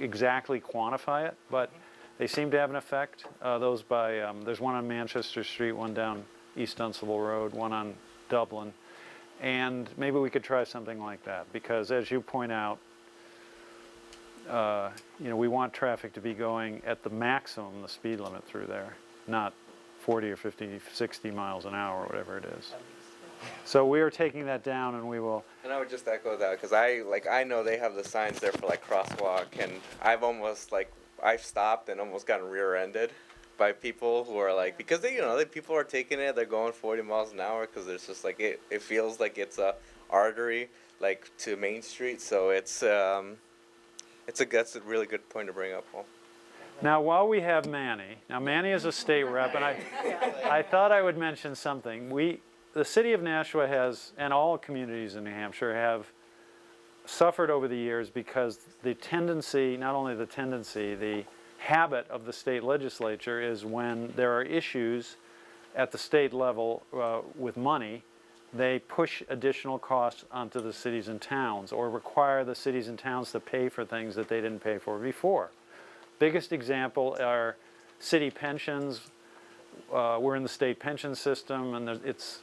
exactly quantify it, but they seem to have an effect. Those by, there's one on Manchester Street, one down East Dunstable Road, one on Dublin. And maybe we could try something like that, because as you point out, you know, we want traffic to be going at the maximum, the speed limit through there, not 40 or 50, 60 miles an hour, or whatever it is. So we are taking that down, and we will. And I would just echo that, because I know they have the signs there for like crosswalk, and I've stopped and almost gotten rear-ended by people who are like, because they, you know, people are taking it, they're going 40 miles an hour because there's just like it feels like it's a artery like to Main Street, so that's a really good point to bring up, Paul. Now, while we have Manny, Manny is a state rep, and I thought I would mention something. The city of Nashua has, and all communities in New Hampshire have suffered over the years because the tendency, not only the tendency, the habit of the state legislature is when there are issues at the state level with money, they push additional costs onto the cities and towns, or require the cities and towns to pay for things that they didn't pay for before. Biggest example are city pensions. We're in the state pension system, and it's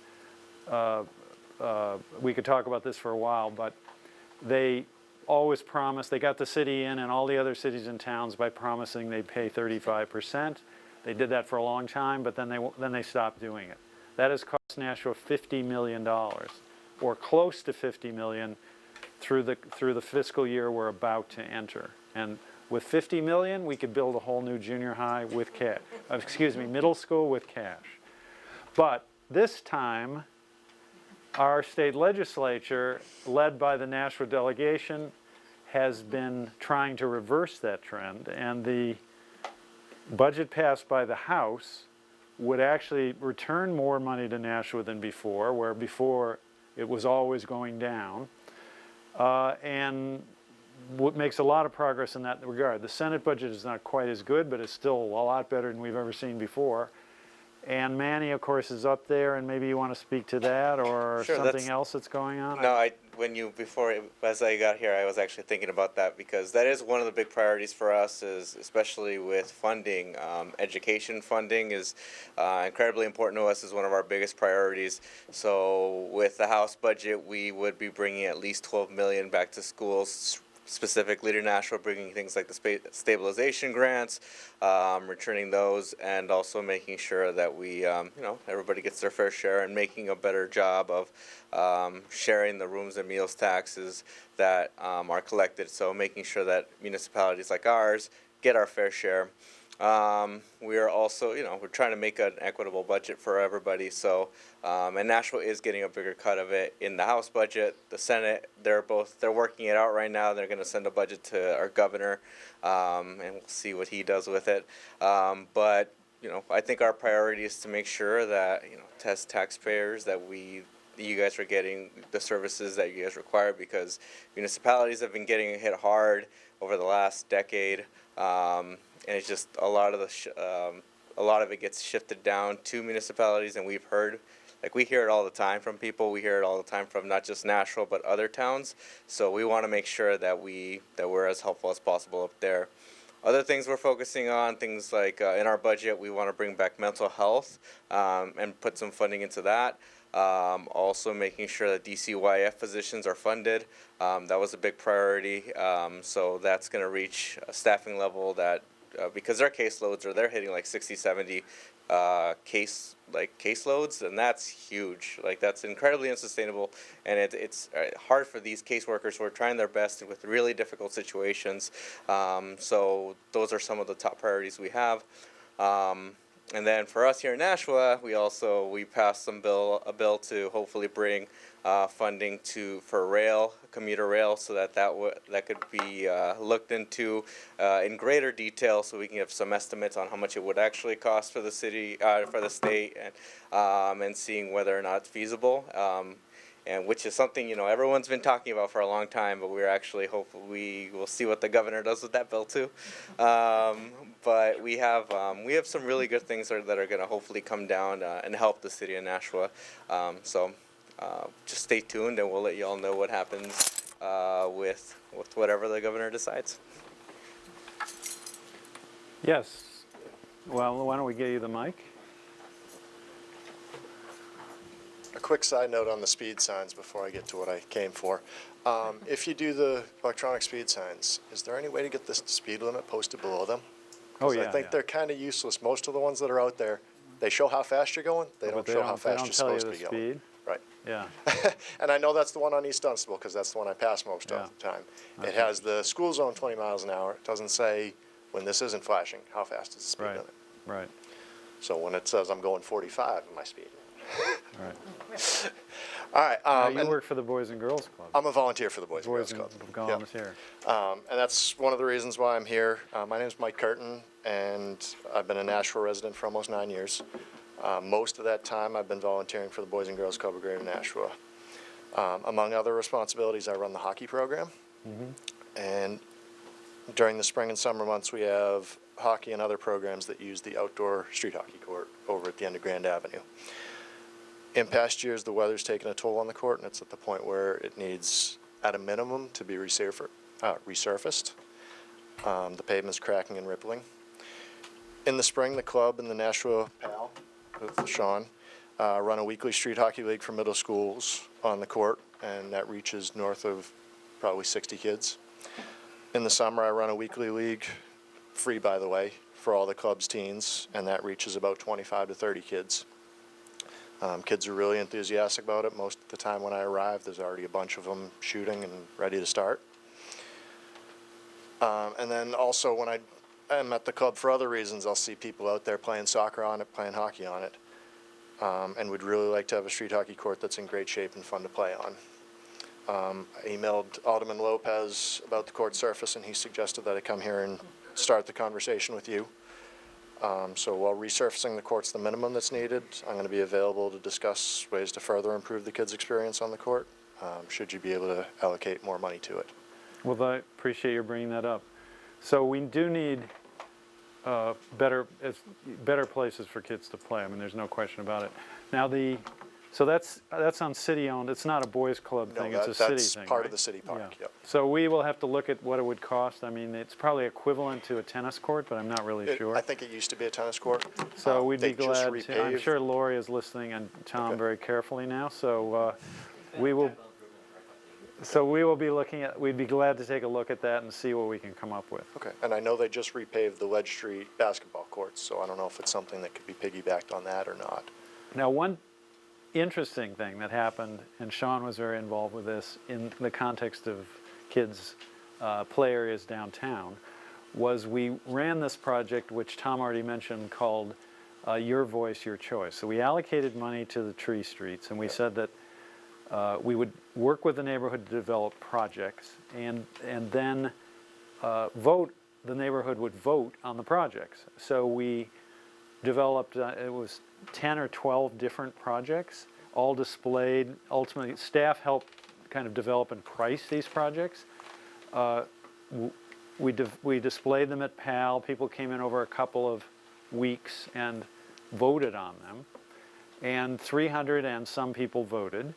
we could talk about this for a while, but they always promise, they got the city in and all the other cities and towns by promising they'd pay 35%. They did that for a long time, but then they stopped doing it. That has cost Nashua $50 million, or close to $50 million through the fiscal year we're about to enter. And with $50 million, we could build a whole new junior high with cash, middle school with cash. But this time, our state legislature, led by the Nashua delegation, has been trying to reverse that trend, and the budget passed by the House would actually return more money to Nashua than before, where before it was always going down, and what makes a lot of progress in that regard. The Senate budget is not quite as good, but it's still a lot better than we've ever seen before. And Manny, of course, is up there, and maybe you want to speak to that, or Sure, something else that's going on? No, as I got here, I was actually thinking about that, because that is one of the big priorities for us, is especially with funding. Education funding is incredibly important to us, is one of our biggest priorities. So with the House budget, we would be bringing at least $12 million back to schools, specifically to Nashua, bringing things like the stabilization grants, returning those, and also making sure that we, everybody gets their fair share, and making a better job of sharing the rooms and meals taxes that are collected. So making sure that municipalities like ours get our fair share. We are also, we're trying to make an equitable budget for everybody. So, and Nashua is getting a bigger cut of it in the House budget. The Senate, they're working it out right now. They're going to send a budget to our governor, and we'll see what he does with it. But, I think our priority is to make sure that, as taxpayers, that you guys are getting the services that you guys require, because municipalities have been getting hit hard over the last decade. And it's just a lot of it gets shifted down to municipalities, and we hear it all the time from people. We hear it all the time from not just Nashua but other towns. So we want to make sure that we're as helpful as possible up there. Other things we're focusing on, things like in our budget, we want to bring back mental health and put some funding into that. Also making sure that DCYF positions are funded. That was a big priority. So that's going to reach a staffing level that, because their caseloads they're hitting like 60, 70 caseloads, and that's huge. Like that's incredibly unsustainable, and it's hard for these caseworkers who are trying their best with really difficult situations. So those are some of the top priorities we have. And then for us here in Nashua, we passed a bill to hopefully bring funding for commuter rail, so that could be looked into in greater detail, so we can give some estimates on how much it would actually cost for the city, for the state, and seeing whether or not it's feasible. And which is something everyone's been talking about for a long time, but we're actually hopeful we will see what the governor does with that bill too. But we have some really good things that are going to hopefully come down and help the city of Nashua. So just stay tuned, and we'll let you all know what happens with whatever the governor decides. Yes. Well, why don't we get you the mic? A quick side note on the speed signs before I get to what I came for. If you do the electronic speed signs, is there any way to get the speed limit posted below them? Oh, yeah. I think they're kind of useless. Most of the ones that are out there, they show how fast you're going. They don't show how fast you're supposed to be going. Speed. Right. Yeah. And I know that's the one on East Dunstable because that's the one I pass most of the time. It has the school zone 20 miles an hour. It doesn't say when this isn't flashing how fast is the speed limit. Right. So when it says I'm going 45 in my speed. All right. All right. You work for the Boys and Girls Club. I'm a volunteer for the Boys and Girls Club. Volunteer. And that's one of the reasons why I'm here. My name is Mike Curtin, and I've been a Nashville resident for almost 9 years. Most of that time, I've been volunteering for the Boys and Girls Club of Greater Nashua. Among other responsibilities, I run the hockey program. And during the spring and summer months, we have hockey and other programs that use the outdoor street hockey court over at the end of Grand Avenue. In past years, the weather's taken a toll on the court, and it's at the point where it needs, at a minimum, to be resurfaced. The pavement's cracking and rippling. In the spring, the club and the Nashua PAL, with Sean, run a weekly street hockey league for middle schools on the court, and that reaches north of probably 60 kids. In the summer, I run a weekly league, free by the way, for all the club's teens, and that reaches about 25 to 30 kids. Kids are really enthusiastic about it. Most of the time when I arrive, there's already a bunch of them shooting and ready to start. And then also when I'm at the club for other reasons, I'll see people out there playing soccer on it, playing hockey on it, and would really like to have a street hockey court that's in great shape and fun to play on. I emailed Alderman Lopez about the court surface, and he suggested that I come here and start the conversation with you. So while resurfacing the court's the minimum that's needed, I'm going to be available to discuss ways to further improve the kids' experience on the court, should you be able to allocate more money to it. Well, I appreciate you bringing that up. So we do need better places for kids to play. I mean, there's no question about it. Now so that's on city-owned. It's not a boys' club thing. It's a city thing. That's part of the city park. Yep. So we will have to look at what it would cost. I mean, it's probably equivalent to a tennis court, but I'm not really sure. I think it used to be a tennis court. So we'd be They just glad to. I'm repaved. sure Lori is listening and Tom very carefully now. So we will. So we will be looking at. We'd be glad to take a look at that and see what we can come up with. Okay, and I know they just repaved the Ledge Street basketball courts, so I don't know if it's something that could be piggybacked on that or not. Now, one interesting thing that happened, and Sean was very involved with this in the context of kids' play areas downtown, was we ran this project, which Tom already mentioned, called Your Voice, Your Choice. So we allocated money to the tree streets, and we said that we would work with the neighborhood to develop projects, and then vote. The neighborhood would vote on the projects. So we developed, it was 10 or 12 different projects, all displayed. Ultimately, staff helped kind of develop and price these projects. We displayed them at PAL. People came in over a couple of weeks and voted on them. And 300 and some people voted.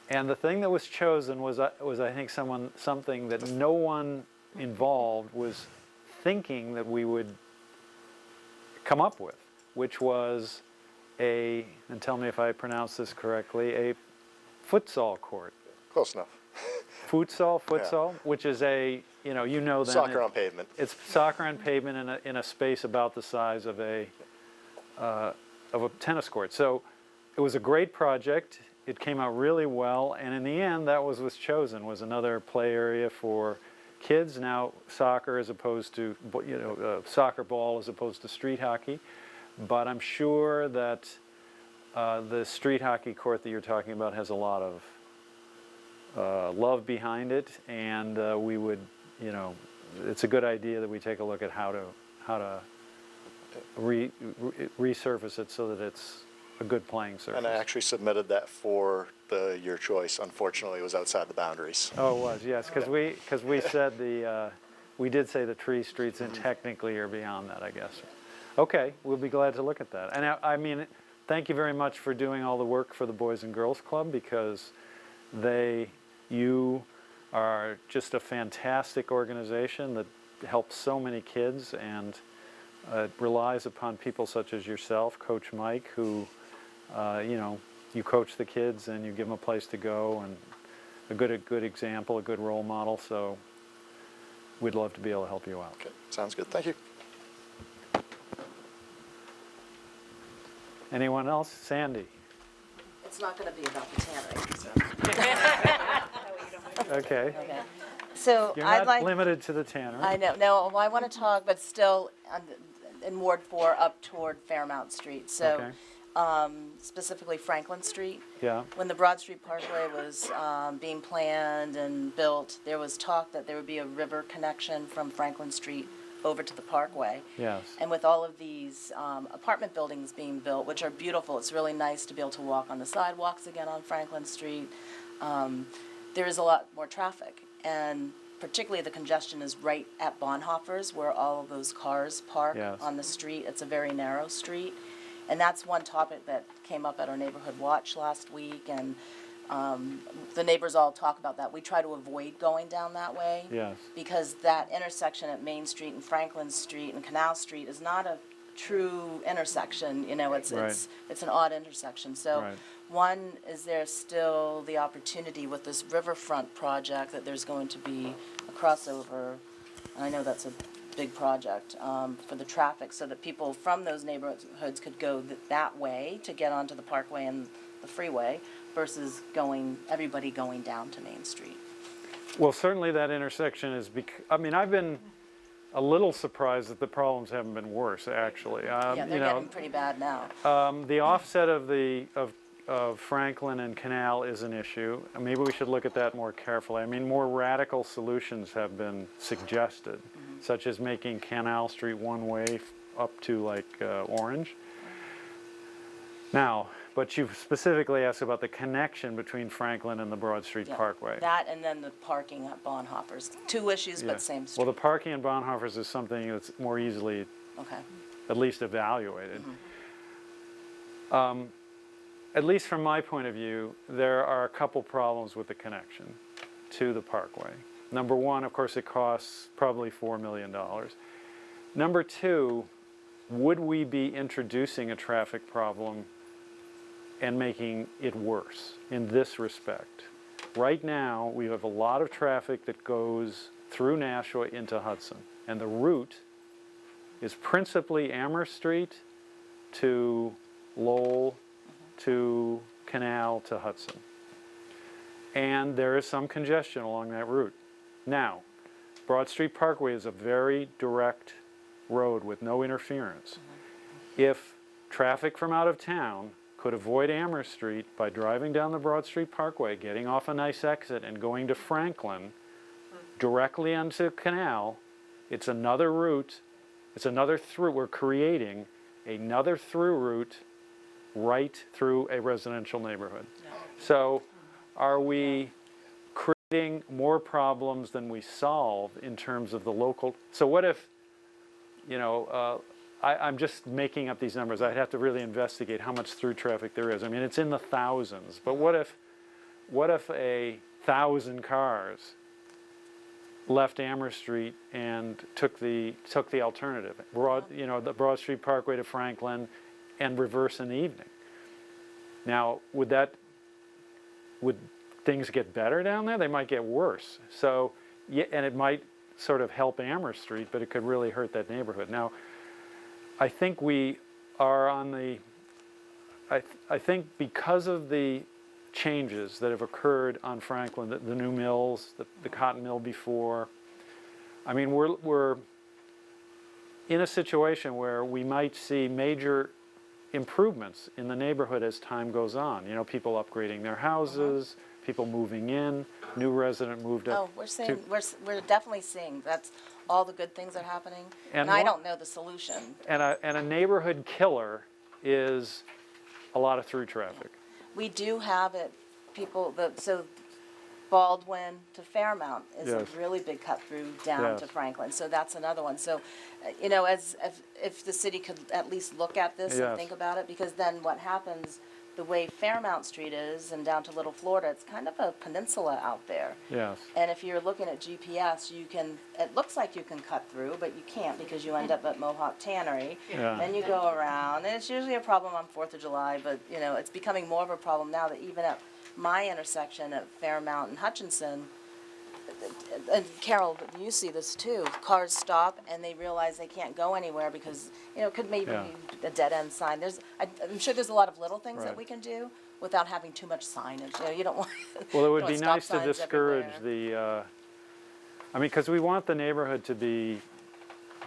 And the thing that was chosen was I think, something that no one involved was thinking that we would come up with, which was and tell me if I pronounce this correctly, a futsal court. Close enough. Futsal, which is you know then. Soccer on pavement. It's soccer on pavement in a space about the size of a of a tennis court. So it was a great project. It came out really well, and in the end, that was chosen, was another play area for kids. Now soccer as opposed to, soccer ball as opposed to street hockey. But I'm sure that the street hockey court that you're talking about has a lot of love behind it, and we would, it's a good idea that we take a look at how to resurface it so that it's a good playing surface. And I actually submitted that for your choice. Unfortunately, it was outside the boundaries. Oh, it was, yes, because we said we did say the tree streets, and technically are beyond that, I guess. Okay, we'll be glad to look at that. And I mean, thank you very much for doing all the work for the Boys and Girls Club, because you are just a fantastic organization that helps so many kids, and it relies upon people such as yourself, Coach Mike, who, you coach the kids and you give them a place to go, and a good example, a good role model. So we'd love to be able to help you out. Okay, sounds good. Thank you. Anyone else? Sandy. It's not going to be about the tannery. Okay. Okay. So You're I'd not like. limited to the tannery. I know. No, I want to talk, but still in Ward 4 up toward Fairmount Street. So Okay. Specifically Franklin Street. Yeah. When the Broad Street Parkway was being planned and built, there was talk that there would be a river connection from Franklin Street over to the Parkway. Yes. And with all of these apartment buildings being built, which are beautiful, it's really nice to be able to walk on the sidewalks again on Franklin Street. There is a lot more traffic, and particularly the congestion is right at Bonhoeffer's, where all of those cars park on the street. It's a very narrow street, and that's one topic that came up at our neighborhood watch last week, and the neighbors all talk about that. We try to avoid going down that way, because that intersection at Main Street and Franklin Street and Canal Street is not a true intersection. It's an odd intersection. So one, is there still the opportunity with this riverfront project that there's going to be a crossover, and I know that's a big project, for the traffic, so that people from those neighborhoods could go that way to get onto the Parkway and the freeway, versus everybody going down to Main Street? Well, certainly that intersection is, I mean, I've been a little surprised that the problems haven't been worse, actually. Yeah, they're getting pretty bad now. The offset of Franklin and Canal is an issue. Maybe we should look at that more carefully. I mean, more radical solutions have been suggested, such as making Canal Street one-way up to like Orange. Now, but you specifically asked about the connection between Franklin and the Broad Street Parkway. That, and then the parking at Bonhoeffer's. Two issues, but same street. Well, the parking at Bonhoeffer's is something that's more easily at least evaluated. At least from my point of view, there are a couple problems with the connection to the Parkway. Number one, of course, it costs probably $4 million. Number two, would we be introducing a traffic problem and making it worse in this respect? Right now, we have a lot of traffic that goes through Nashua into Hudson, and the route is principally Amherst Street to Lowell to Canal to Hudson. And there is some congestion along that route. Now, Broad Street Parkway is a very direct road with no interference. If traffic from out of town could avoid Amherst Street by driving down the Broad Street Parkway, getting off a nice exit and going to Franklin, directly onto Canal, it's another route, it's another through, we're creating another through route right through a residential neighborhood. So are we creating more problems than we solve in terms of the local? So what if, I'm just making up these numbers. I'd have to really investigate how much through traffic there is. I mean, it's in the thousands. But what if 1,000 cars left Amherst Street and took the alternative, the Broad Street Parkway to Franklin, and reverse in the evening? Now, would things get better down there? They might get worse. So, and it might sort of help Amherst Street, but it could really hurt that neighborhood. Now, I think we are on the, I think because of the changes that have occurred on Franklin, the new mills, the cotton mill before, I mean, we're in a situation where we might see major improvements in the neighborhood as time goes on. You know, people upgrading their houses, people moving in, new resident moved up. Oh, we're definitely seeing, that's all the good things that are happening. And And I what- don't know the solution. And a neighborhood killer is a lot of through traffic. We do have it, so Baldwin to Fairmount is a Yes. really big cut through down to Yes. Franklin, so that's another one. So, you know, if the city could at least look at this and Yes. think about it, because then what happens, the way Fairmount Street is and down to Little Florida, it's kind of a peninsula out there. Yes. And if you're looking at GPS, it looks like you can cut through, but you can't because you end up at Mohawk Tannery. Yeah. Then you go around, and it's usually a problem on 4th of July, but, you know, it's becoming more of a problem now that even at my intersection at Fairmount and Hutchinson, and Carol, you see this too, cars stop and they realize they can't go anywhere because, you know, it could maybe Yeah. be a dead end sign. I'm sure there's a lot of little things that Right. we can do without having too much signage. You know, you don't want. Well, it you would don't be want stop nice to signs discourage everywhere. I mean, because we want the neighborhood to be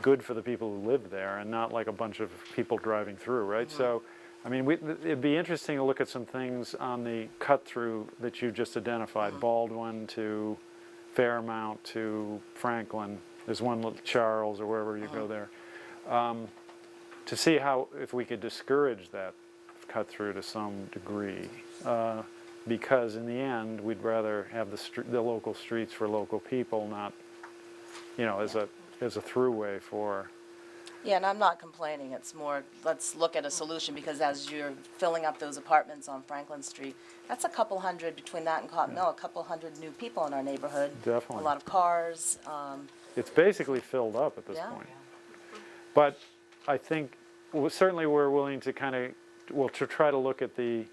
good for the people who live there and not like a bunch of people driving through, right? So, I mean, it'd be interesting to look at some things on the cut through that you just identified, Baldwin to Fairmount to Franklin. There's one little Charles or wherever you go there. To see if we could discourage that cut through to some degree. Because in the end, we'd rather have the local streets for local people, not, you know, as a throughway for. Yeah, and I'm not complaining. It's more, let's look at a solution because as you're filling up those apartments on Franklin Street, that's a couple hundred between that and Cotton Mill, a couple hundred new people in our neighborhood. Definitely. A lot of cars. It's basically filled up at this Yeah. point. But I think certainly we're willing to to try to look at the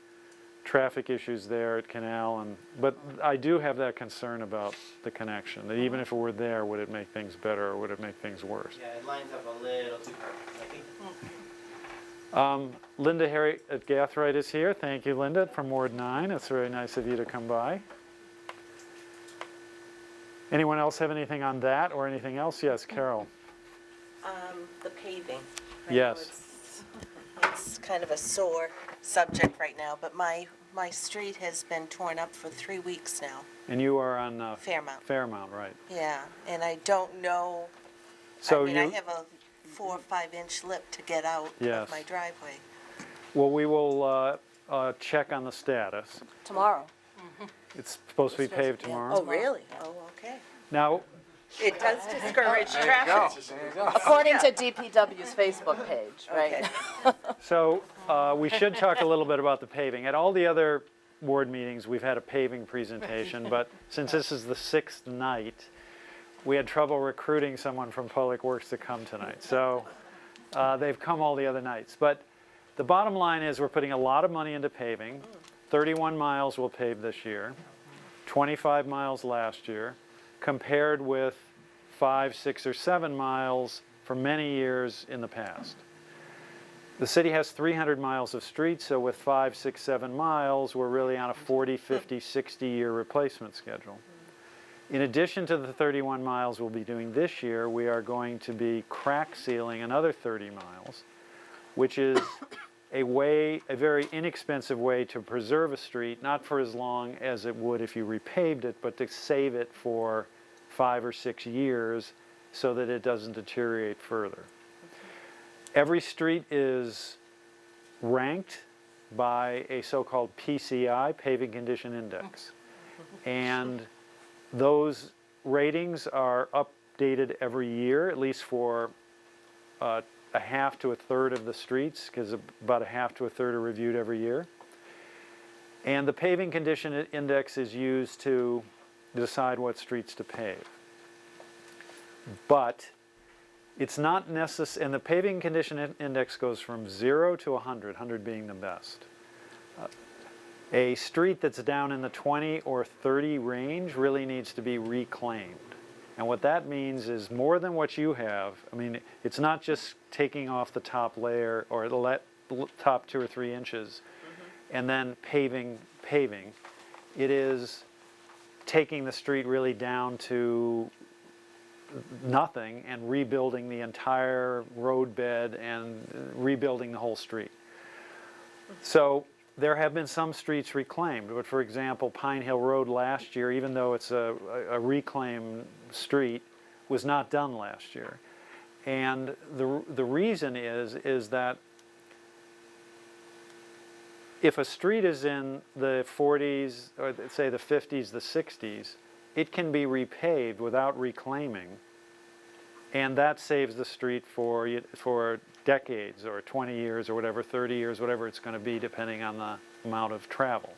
traffic issues there at Canal, but I do have that concern about the connection, that even if it were there, would it make things better or would it make things worse? Yeah, it lines up a little too perfect, I think. Linda Harry at Gathright is here. Thank you, Linda, from Ward 9. It's very nice of you to come by. Anyone else have anything on that or anything else? Yes, Carol. The paving. I Yes. know it's kind of a sore subject right now, but my street has been torn up for 3 weeks now. And you are on Fairmount. Fairmount, right. Yeah, and I don't know, So I have a 4 or 5 inch lip to get out Yes. of my driveway. Well, we will check on the status. Tomorrow. It's supposed to be paved tomorrow. Oh, really? Oh, okay. Now, It does discourage traffic. According to DPW's Facebook page, right? so we should talk a little bit about the paving. At all the other board meetings, we've had a paving presentation, but since this is the 6th night, we had trouble recruiting someone from Public Works to come tonight. So they've come all the other nights. But the bottom line is we're putting a lot of money into paving. 31 miles we'll pave this year, 25 miles last year, compared with 5, 6, or 7 miles for many years in the past. The city has 300 miles of streets, so with 5, 6, 7 miles, we're really on a 40, 50, 60-year replacement schedule. In addition to the 31 miles we'll be doing this year, we are going to be crack sealing another 30 miles, which is a very inexpensive way to preserve a street, not for as long as it would if you repaved it, but to save it for 5 or 6 years so that it doesn't deteriorate further. Every street is ranked by a so-called PCI, Paving Condition Index. And those ratings are updated every year, at least for a half to a third of the streets, because about a half to a third are reviewed every year. And the Paving Condition Index is used to decide what streets to pave. But it's not necessary, and the Paving Condition Index goes from 0 to 100, 100 being the best. A street that's down in the 20 or 30 range really needs to be reclaimed. And what that means is more than what you have. I mean, it's not just taking off the top layer or the top 2 or 3 inches and then paving. It is taking the street really down to nothing and rebuilding the entire road bed and rebuilding the whole street. So there have been some streets reclaimed, but for example, Pine Hill Road last year, even though it's a reclaimed street, was not done last year. And the reason is that if a street is in the 40s, or say the 50s, the 60s, it can be repaved without reclaiming, and that saves the street for decades, or 20 years, or whatever, 30 years, whatever it's going to be, depending on the amount of travel.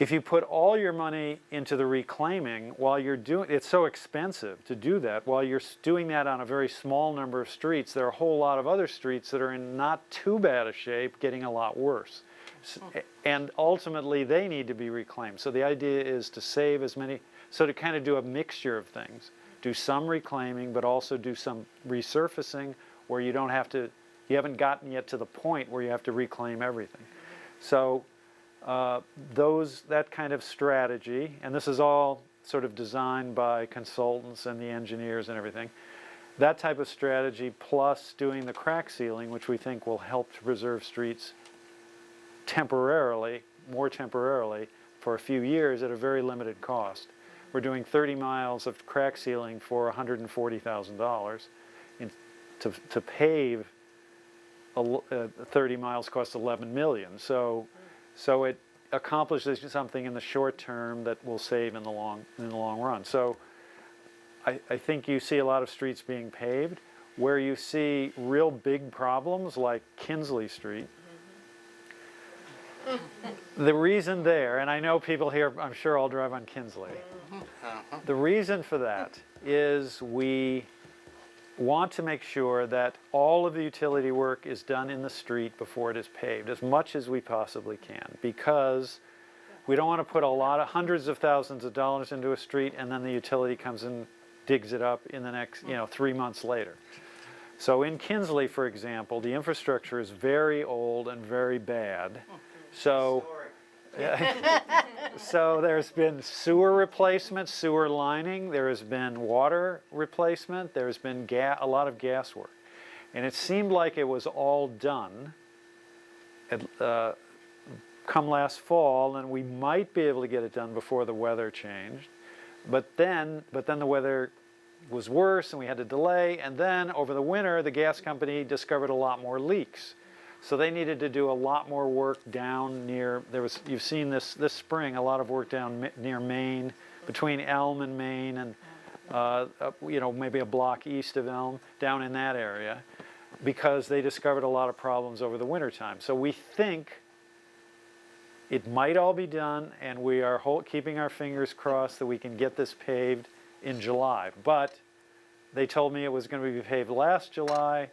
If you put all your money into the reclaiming while you're doing, it's so expensive to do that, while you're doing that on a very small number of streets, there are a whole lot of other streets that are in not too bad a shape, getting a lot worse. And ultimately, they need to be reclaimed. So the idea is to save as many, so to kind of do a mixture of things. Do some reclaiming, but also do some resurfacing where you don't have to, you haven't gotten yet to the point where you have to reclaim everything. So that kind of strategy, and this is all sort of designed by consultants and the engineers and everything, that type of strategy plus doing the crack sealing, which we think will help to preserve streets temporarily, more temporarily, for a few years at a very limited cost. We're doing 30 miles of crack sealing for $140,000. To pave 30 miles costs $11 million. So it accomplishes something in the short term that will save in the long run. So I think you see a lot of streets being paved. Where you see real big problems like Kinsley Street, the reason there, and I know people here, I'm sure all drive on Kinsley. The reason for that is we want to make sure that all of the utility work is done in the street before it is paved, as much as we possibly can, because we don't want to put hundreds of thousands of dollars into a street and then the utility comes and digs it up in the next, 3 months later. So in Kinsley, for example, the infrastructure is very old and very bad. So there's been sewer replacement, sewer lining, there has been water replacement, there's been a lot of gas work. And it seemed like it was all done come last fall, and we might be able to get it done before the weather changed. But then the weather was worse and we had to delay, and then over the winter the gas company discovered a lot more leaks. So they needed to do a lot more work down near, you've seen this spring, a lot of work down near Maine, between Elm and Maine, and maybe a block east of Elm, down in that area, because they discovered a lot of problems over the winter time. So we think it might all be done, and we are keeping our fingers crossed that we can get this paved in July. But they told me it was going to be paved last July,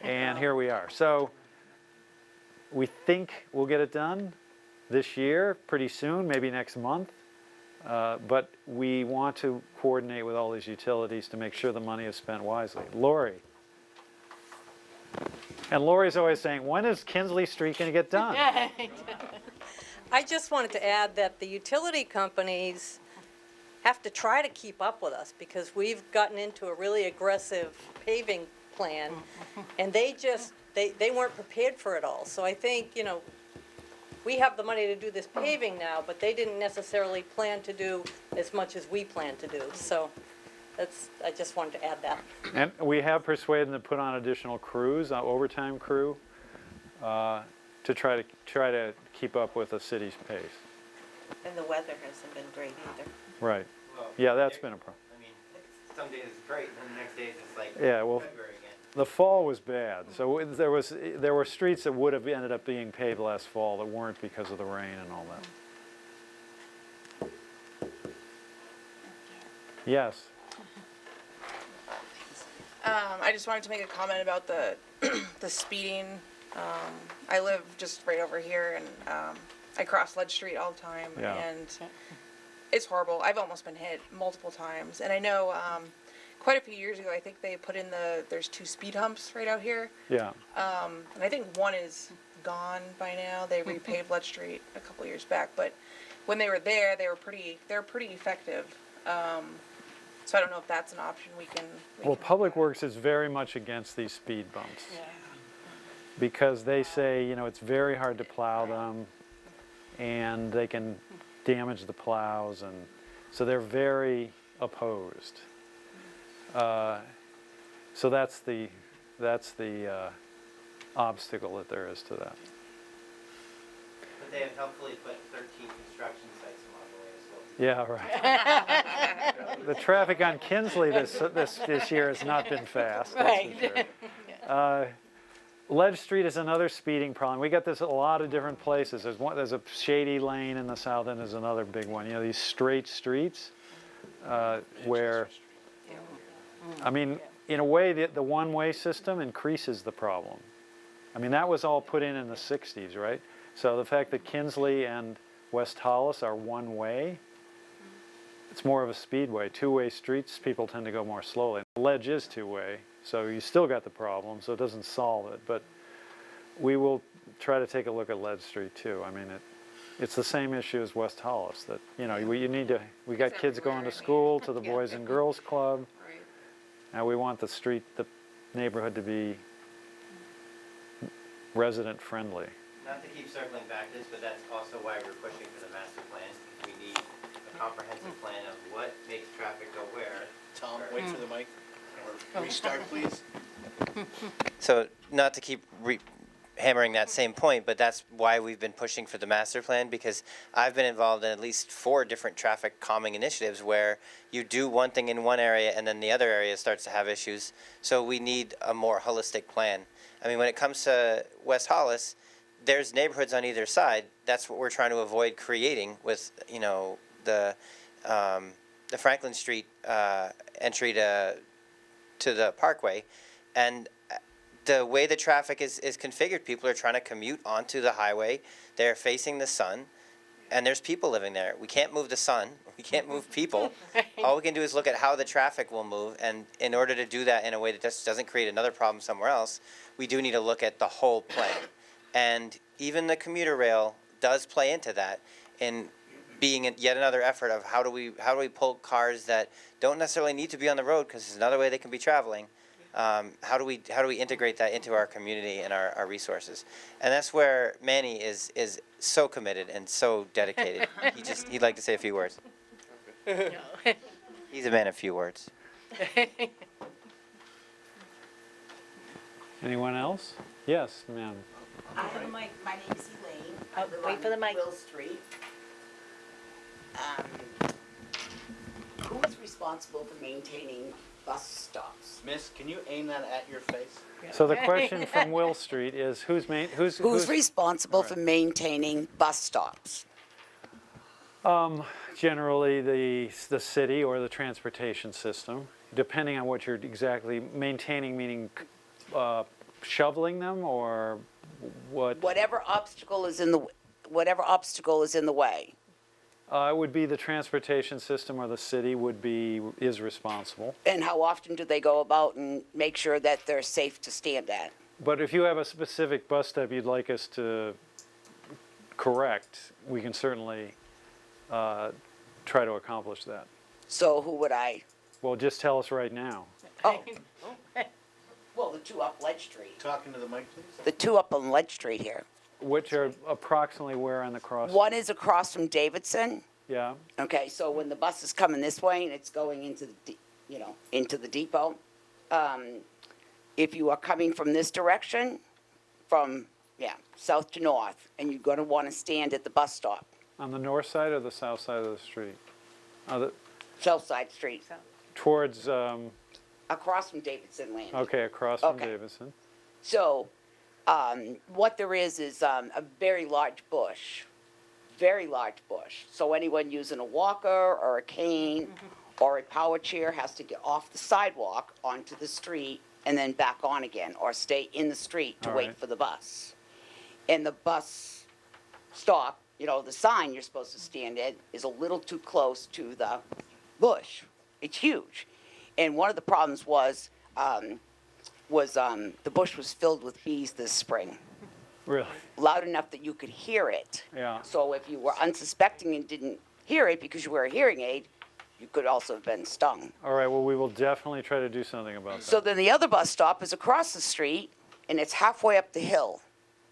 and here we are. So we think we'll get it done this year, pretty soon, maybe next month. But we want to coordinate with all these utilities to make sure the money is spent wisely. Lori. And Lori's always saying, when is Kinsley Street going to get done? I just wanted to add that the utility companies have to try to keep up with us, because we've gotten into a really aggressive paving plan, and they weren't prepared for it all. So I think, we have the money to do this paving now, but they didn't necessarily plan to do as much as we plan to do. So I just wanted to add that. And we have persuaded them to put on additional crews, overtime crew, to try to keep up with the city's pace. And the weather hasn't been great either. Right. Well, Yeah, that's been a problem. I mean, some days it's great, and then the next days it's like Yeah, well, February again. the fall was bad. So there were streets that would have ended up being paved last fall that weren't because of the rain and all that. Yes. I just wanted to make a comment about the the speeding. I live just right over here, and I cross Ledge Street all the time, Yeah. and it's horrible. I've almost been hit multiple times, and I know quite a few years ago, I think they put in there's 2 speed humps right out here, Yeah. and I think one is gone by now. They repaved Ledge Street a couple years back, but when they were there, they were pretty effective. So I don't know if that's an option we can. Well, Public Works is very much against these speed bumps. Because they say, you know, it's very hard to plow them, and they can damage the plows, and so they're very opposed. So that's the obstacle that there is to that. But they have helpfully put 13 construction sites along the way as well. Yeah, right. The traffic on Kinsley this year has not been fast, that's for sure. Ledge Street is another speeding problem. We got this at a lot of different places. There's a shady lane in the south end is another big one. You know, these straight streets where, I mean, in a way, the one-way system increases the problem. I mean, that was all put in the 60s, right? So the fact that Kinsley and West Hollis are one-way, it's more of a speedway. Two-way streets, people tend to go more slowly. Ledge is two-way, so you still got the problem, so it doesn't solve it. But we will try to take a look at Ledge Street too. I mean, it's the same issue as West Hollis. That we got kids going to school, to the Boys and Girls Club. Now we want the neighborhood to be resident friendly. Not to keep circling back to this, but that's also why we're pushing for the master plan. We need a comprehensive plan of what makes traffic go where. Tom, wait for the mic. Or restart, please. So, not to keep hammering that same point, but that's why we've been pushing for the master plan, because I've been involved in at least 4 different traffic calming initiatives where you do one thing in one area and then the other area starts to have issues. So we need a more holistic plan. I mean, when it comes to West Hollis, there's neighborhoods on either side. That's what we're trying to avoid creating with, you know, the Franklin Street entry to the Parkway. And the way the traffic is configured, people are trying to commute onto the highway. They're facing the sun, and there's people living there. We can't move the sun. We can't move people. All we can do is look at how the traffic will move, and in order to do that in a way that just doesn't create another problem somewhere else, we do need to look at the whole plan. And even the commuter rail does play into that in being yet another effort of how do we pull cars that don't necessarily need to be on the road because there's another way they can be traveling. How do we integrate that into our community and our resources? And that's where Manny is so committed and so dedicated. He'd like to say a few words. He's a man of few words. Anyone else? Yes, ma'am. My name's Elaine. I live wait on for the mic. Will Street. Who is responsible for maintaining bus stops? Miss, can you aim that at your face? So the question from Will Street is who's responsible for maintaining bus stops? Generally the city or the transportation system, depending on what you're exactly maintaining, meaning shoveling them or what? Whatever obstacle is in the way. It would be the transportation system or the city is responsible. And how often do they go about and make sure that they're safe to stand at? But if you have a specific bus stop you'd like us to correct, we can certainly try to accomplish that. So who would I? Well, just tell us right now. Oh. Well, the 2 up Ledge Street. Talking to the mic, please. The 2 up on Ledge Street here. Which are approximately where on the cross? One is across from Davidson. Yeah. Okay, so when the bus is coming this way and it's going into the depot, if you are coming from this direction, from south to north, and you're going to want to stand at the bus stop. On the north side or the south side of the street? South side street. Towards. Across from Davidson Landing. Okay, across from Davidson. So, what there is a very large bush. Very large bush. So anyone using a walker or a cane or a power chair has to get off the sidewalk onto the street and then back on again, or stay in the street to wait for the bus. And the bus stop, you know, the sign you're supposed to stand at is a little too close to the bush. It's huge. And one of the problems was the bush was filled with bees this spring. Really? Loud enough that you could hear it. Yeah. So if you were unsuspecting and didn't hear it because you wear a hearing aid, you could also have been stung. All right, well, we will definitely try to do something about that. So then the other bus stop is across the street, and it's halfway up the hill,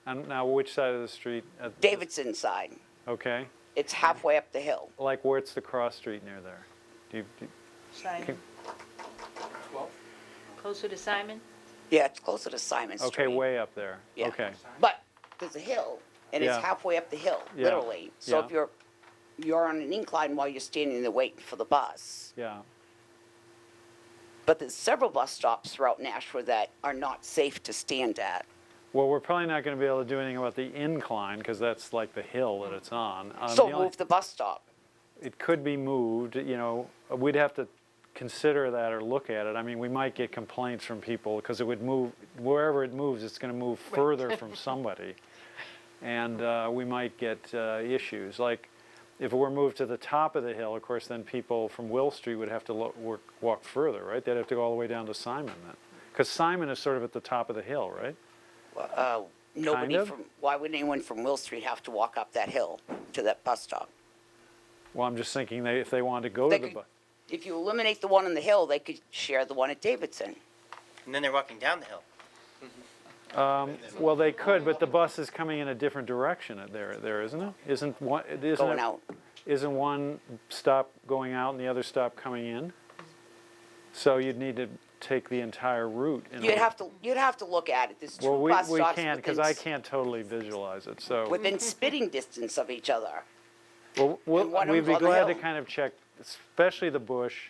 And now, which side of the street? Davidson side. Okay. It's halfway up the hill. Like, where's the cross street near there? Simon. Closer to Simon? Yeah, it's closer to Simon Street. Okay, way up there. Yeah. Okay. But there's a hill, and Yeah. it's halfway up the hill, Yeah. literally. So Yeah. if you're on an incline while you're standing there waiting for the bus. Yeah. But there's several bus stops throughout Nashua that are not safe to stand at. Well, we're probably not going to be able to do anything about the incline because that's like the hill that it's on. So the only- move the bus stop. It could be moved, you know, we'd have to consider that or look at it. I mean, we might get complaints from people because it would move, wherever it moves, it's going to move further from somebody. And we might get issues. Like, if it were moved to the top of the hill, of course, then people from Will Street would have to walk further, right? They'd have to go all the way down to Simon then. Because Simon is sort of at the top of the hill, right? Nobody Kind of? why would anyone from Will Street have to walk up that hill to that bus stop? Well, I'm just thinking if they wanted to go They to the could- bus. If you eliminate the one on the hill, they could share the one at Davidson. And then they're walking down the hill. Well, they could, but the bus is coming in a different direction there, isn't it? Isn't one stop going out and the other stop coming in? So you'd need to take the entire route. You'd have to look at it. There's two Well, bus we stops can't, because within I can't totally visualize it, so. within spitting distance of each other. Well, and one of we'd them's be on the glad to hill. kind of check, especially the bush,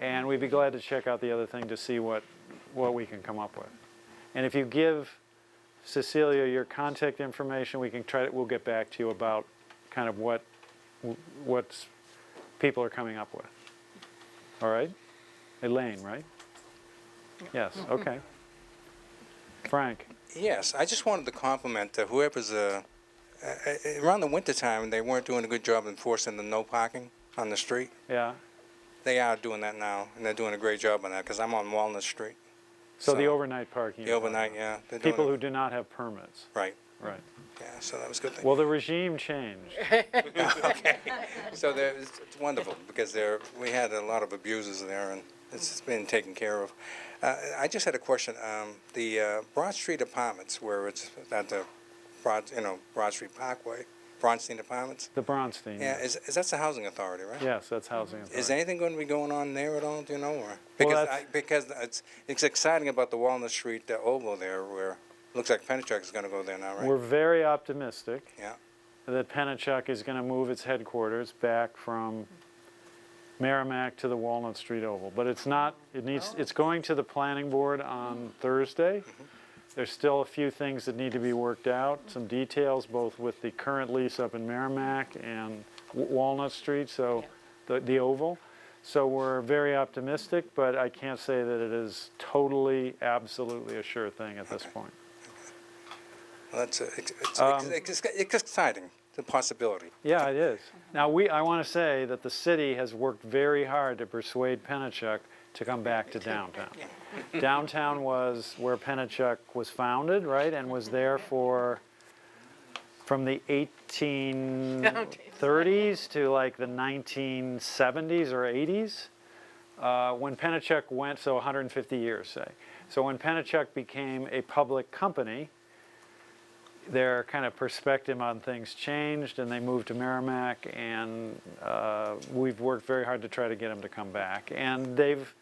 and we'd be glad to check out the other thing to see what we can come up with. And if you give Cecilia your contact information, we'll get back to you about kind of what people are coming up with. All right? Elaine, right? Yes, okay. Frank? Yes, I just wanted to compliment whoever's, around the wintertime, they weren't doing a good job enforcing the no parking on the street. Yeah. They are doing that now, and they're doing a great job on that, because I'm on Walnut Street. So the overnight parking. The overnight, yeah. they're doing People it- who do not have permits. Right. Right. Yeah, so that was a good thing. Well, the regime changed. Okay. So it's wonderful, because we had a lot of abusers there, and it's been taken care of. I just had a question. The Broad Street Apartments, where it's at the Broad Street Parkway, Bronstein Apartments? The Bronstein. Yeah, is that's the housing authority, right? Yes, that's housing authority. Is anything going to be going on there at all, do you know? Or, Well, because it's exciting about the Walnut Street oval there, where it looks like Pennachuck is going to go there now, right? We're very optimistic Yeah. that Pennachuck is going to move its headquarters back from Merrimack to the Walnut Street Oval. But it's not, it's going to the planning board on Thursday. There's still a few things that need to be worked out, some details, both with the current lease up in Merrimack and Walnut Street, so the Oval. So we're very optimistic, but I can't say that it is totally, absolutely a sure thing at this point. Well, it's exciting, the possibility. Yeah, it is. Now, I want to say that the city has worked very hard to persuade Pennachuck to come back to downtown. Downtown was where Pennachuck was founded, right, and was there from the 1830s to like the 1970s or 80s. When Pennachuck went, so 150 years, say. So when Pennachuck became a public company, their kind of perspective on things changed, and they moved to Merrimack, and we've worked very hard to try to get them to come back. And they've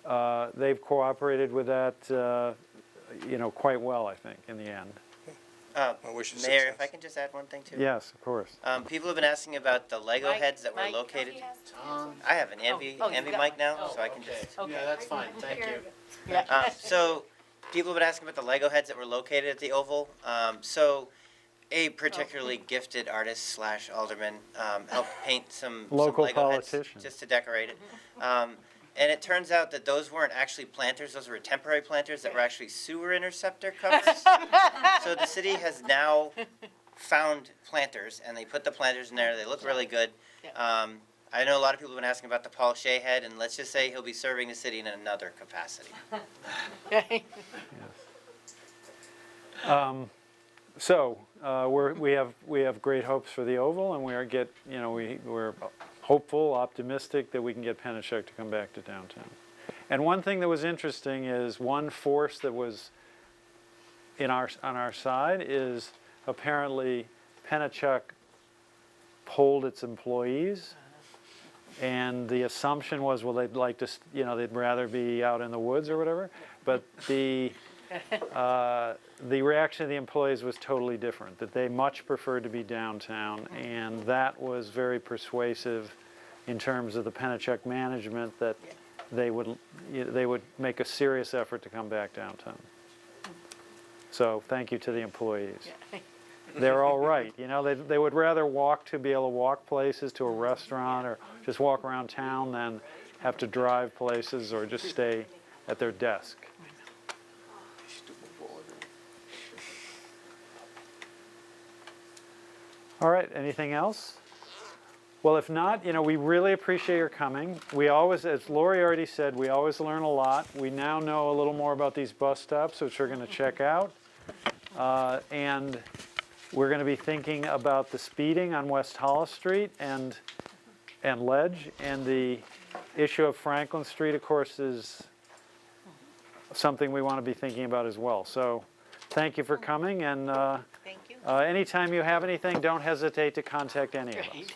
cooperated with that, quite well, I think, in the end. Mayor, if I can just add one thing too. Yes, of course. People have been asking about the Lego heads that were located. I have an envy mic now, so I can just. Okay, that's fine, thank you. So, people have been asking about the Lego heads that were located at the Oval. So, a particularly gifted artist / alderman helped paint some Local Lego politician. heads just to decorate it. And it turns out that those weren't actually planters; those were temporary planters that were actually sewer interceptor covers. So the city has now found planters, and they put the planters in there. They look really good. I know a lot of people have been asking about the Paul Shea head, and let's just say he'll be serving the city in another capacity. So we have great hopes for the Oval, and we're hopeful, optimistic that we can get Pennachuck to come back to downtown. And one thing that was interesting is one force that was on our side is apparently Pennachuck polled its employees, and the assumption was, well, they'd like to, they'd rather be out in the woods or whatever. But the reaction of the employees was totally different, that they much preferred to be downtown, and that was very persuasive in terms of the Pennachuck management that they would make a serious effort to come back downtown. So thank you to the employees. They're all right. They would rather be able to walk places to a restaurant or just walk around town than have to drive places or just stay at their desk. All right, anything else? Well, if not, we really appreciate your coming. We always, as Lori already said, we always learn a lot. We now know a little more about these bus stops, which we're going to check out. And we're going to be thinking about the speeding on West Hollis Street and Ledge. And the issue of Franklin Street, of course, is something we want to be thinking about as well. So thank you for coming. And Thank you. anytime you have anything, don't hesitate to contact any of us.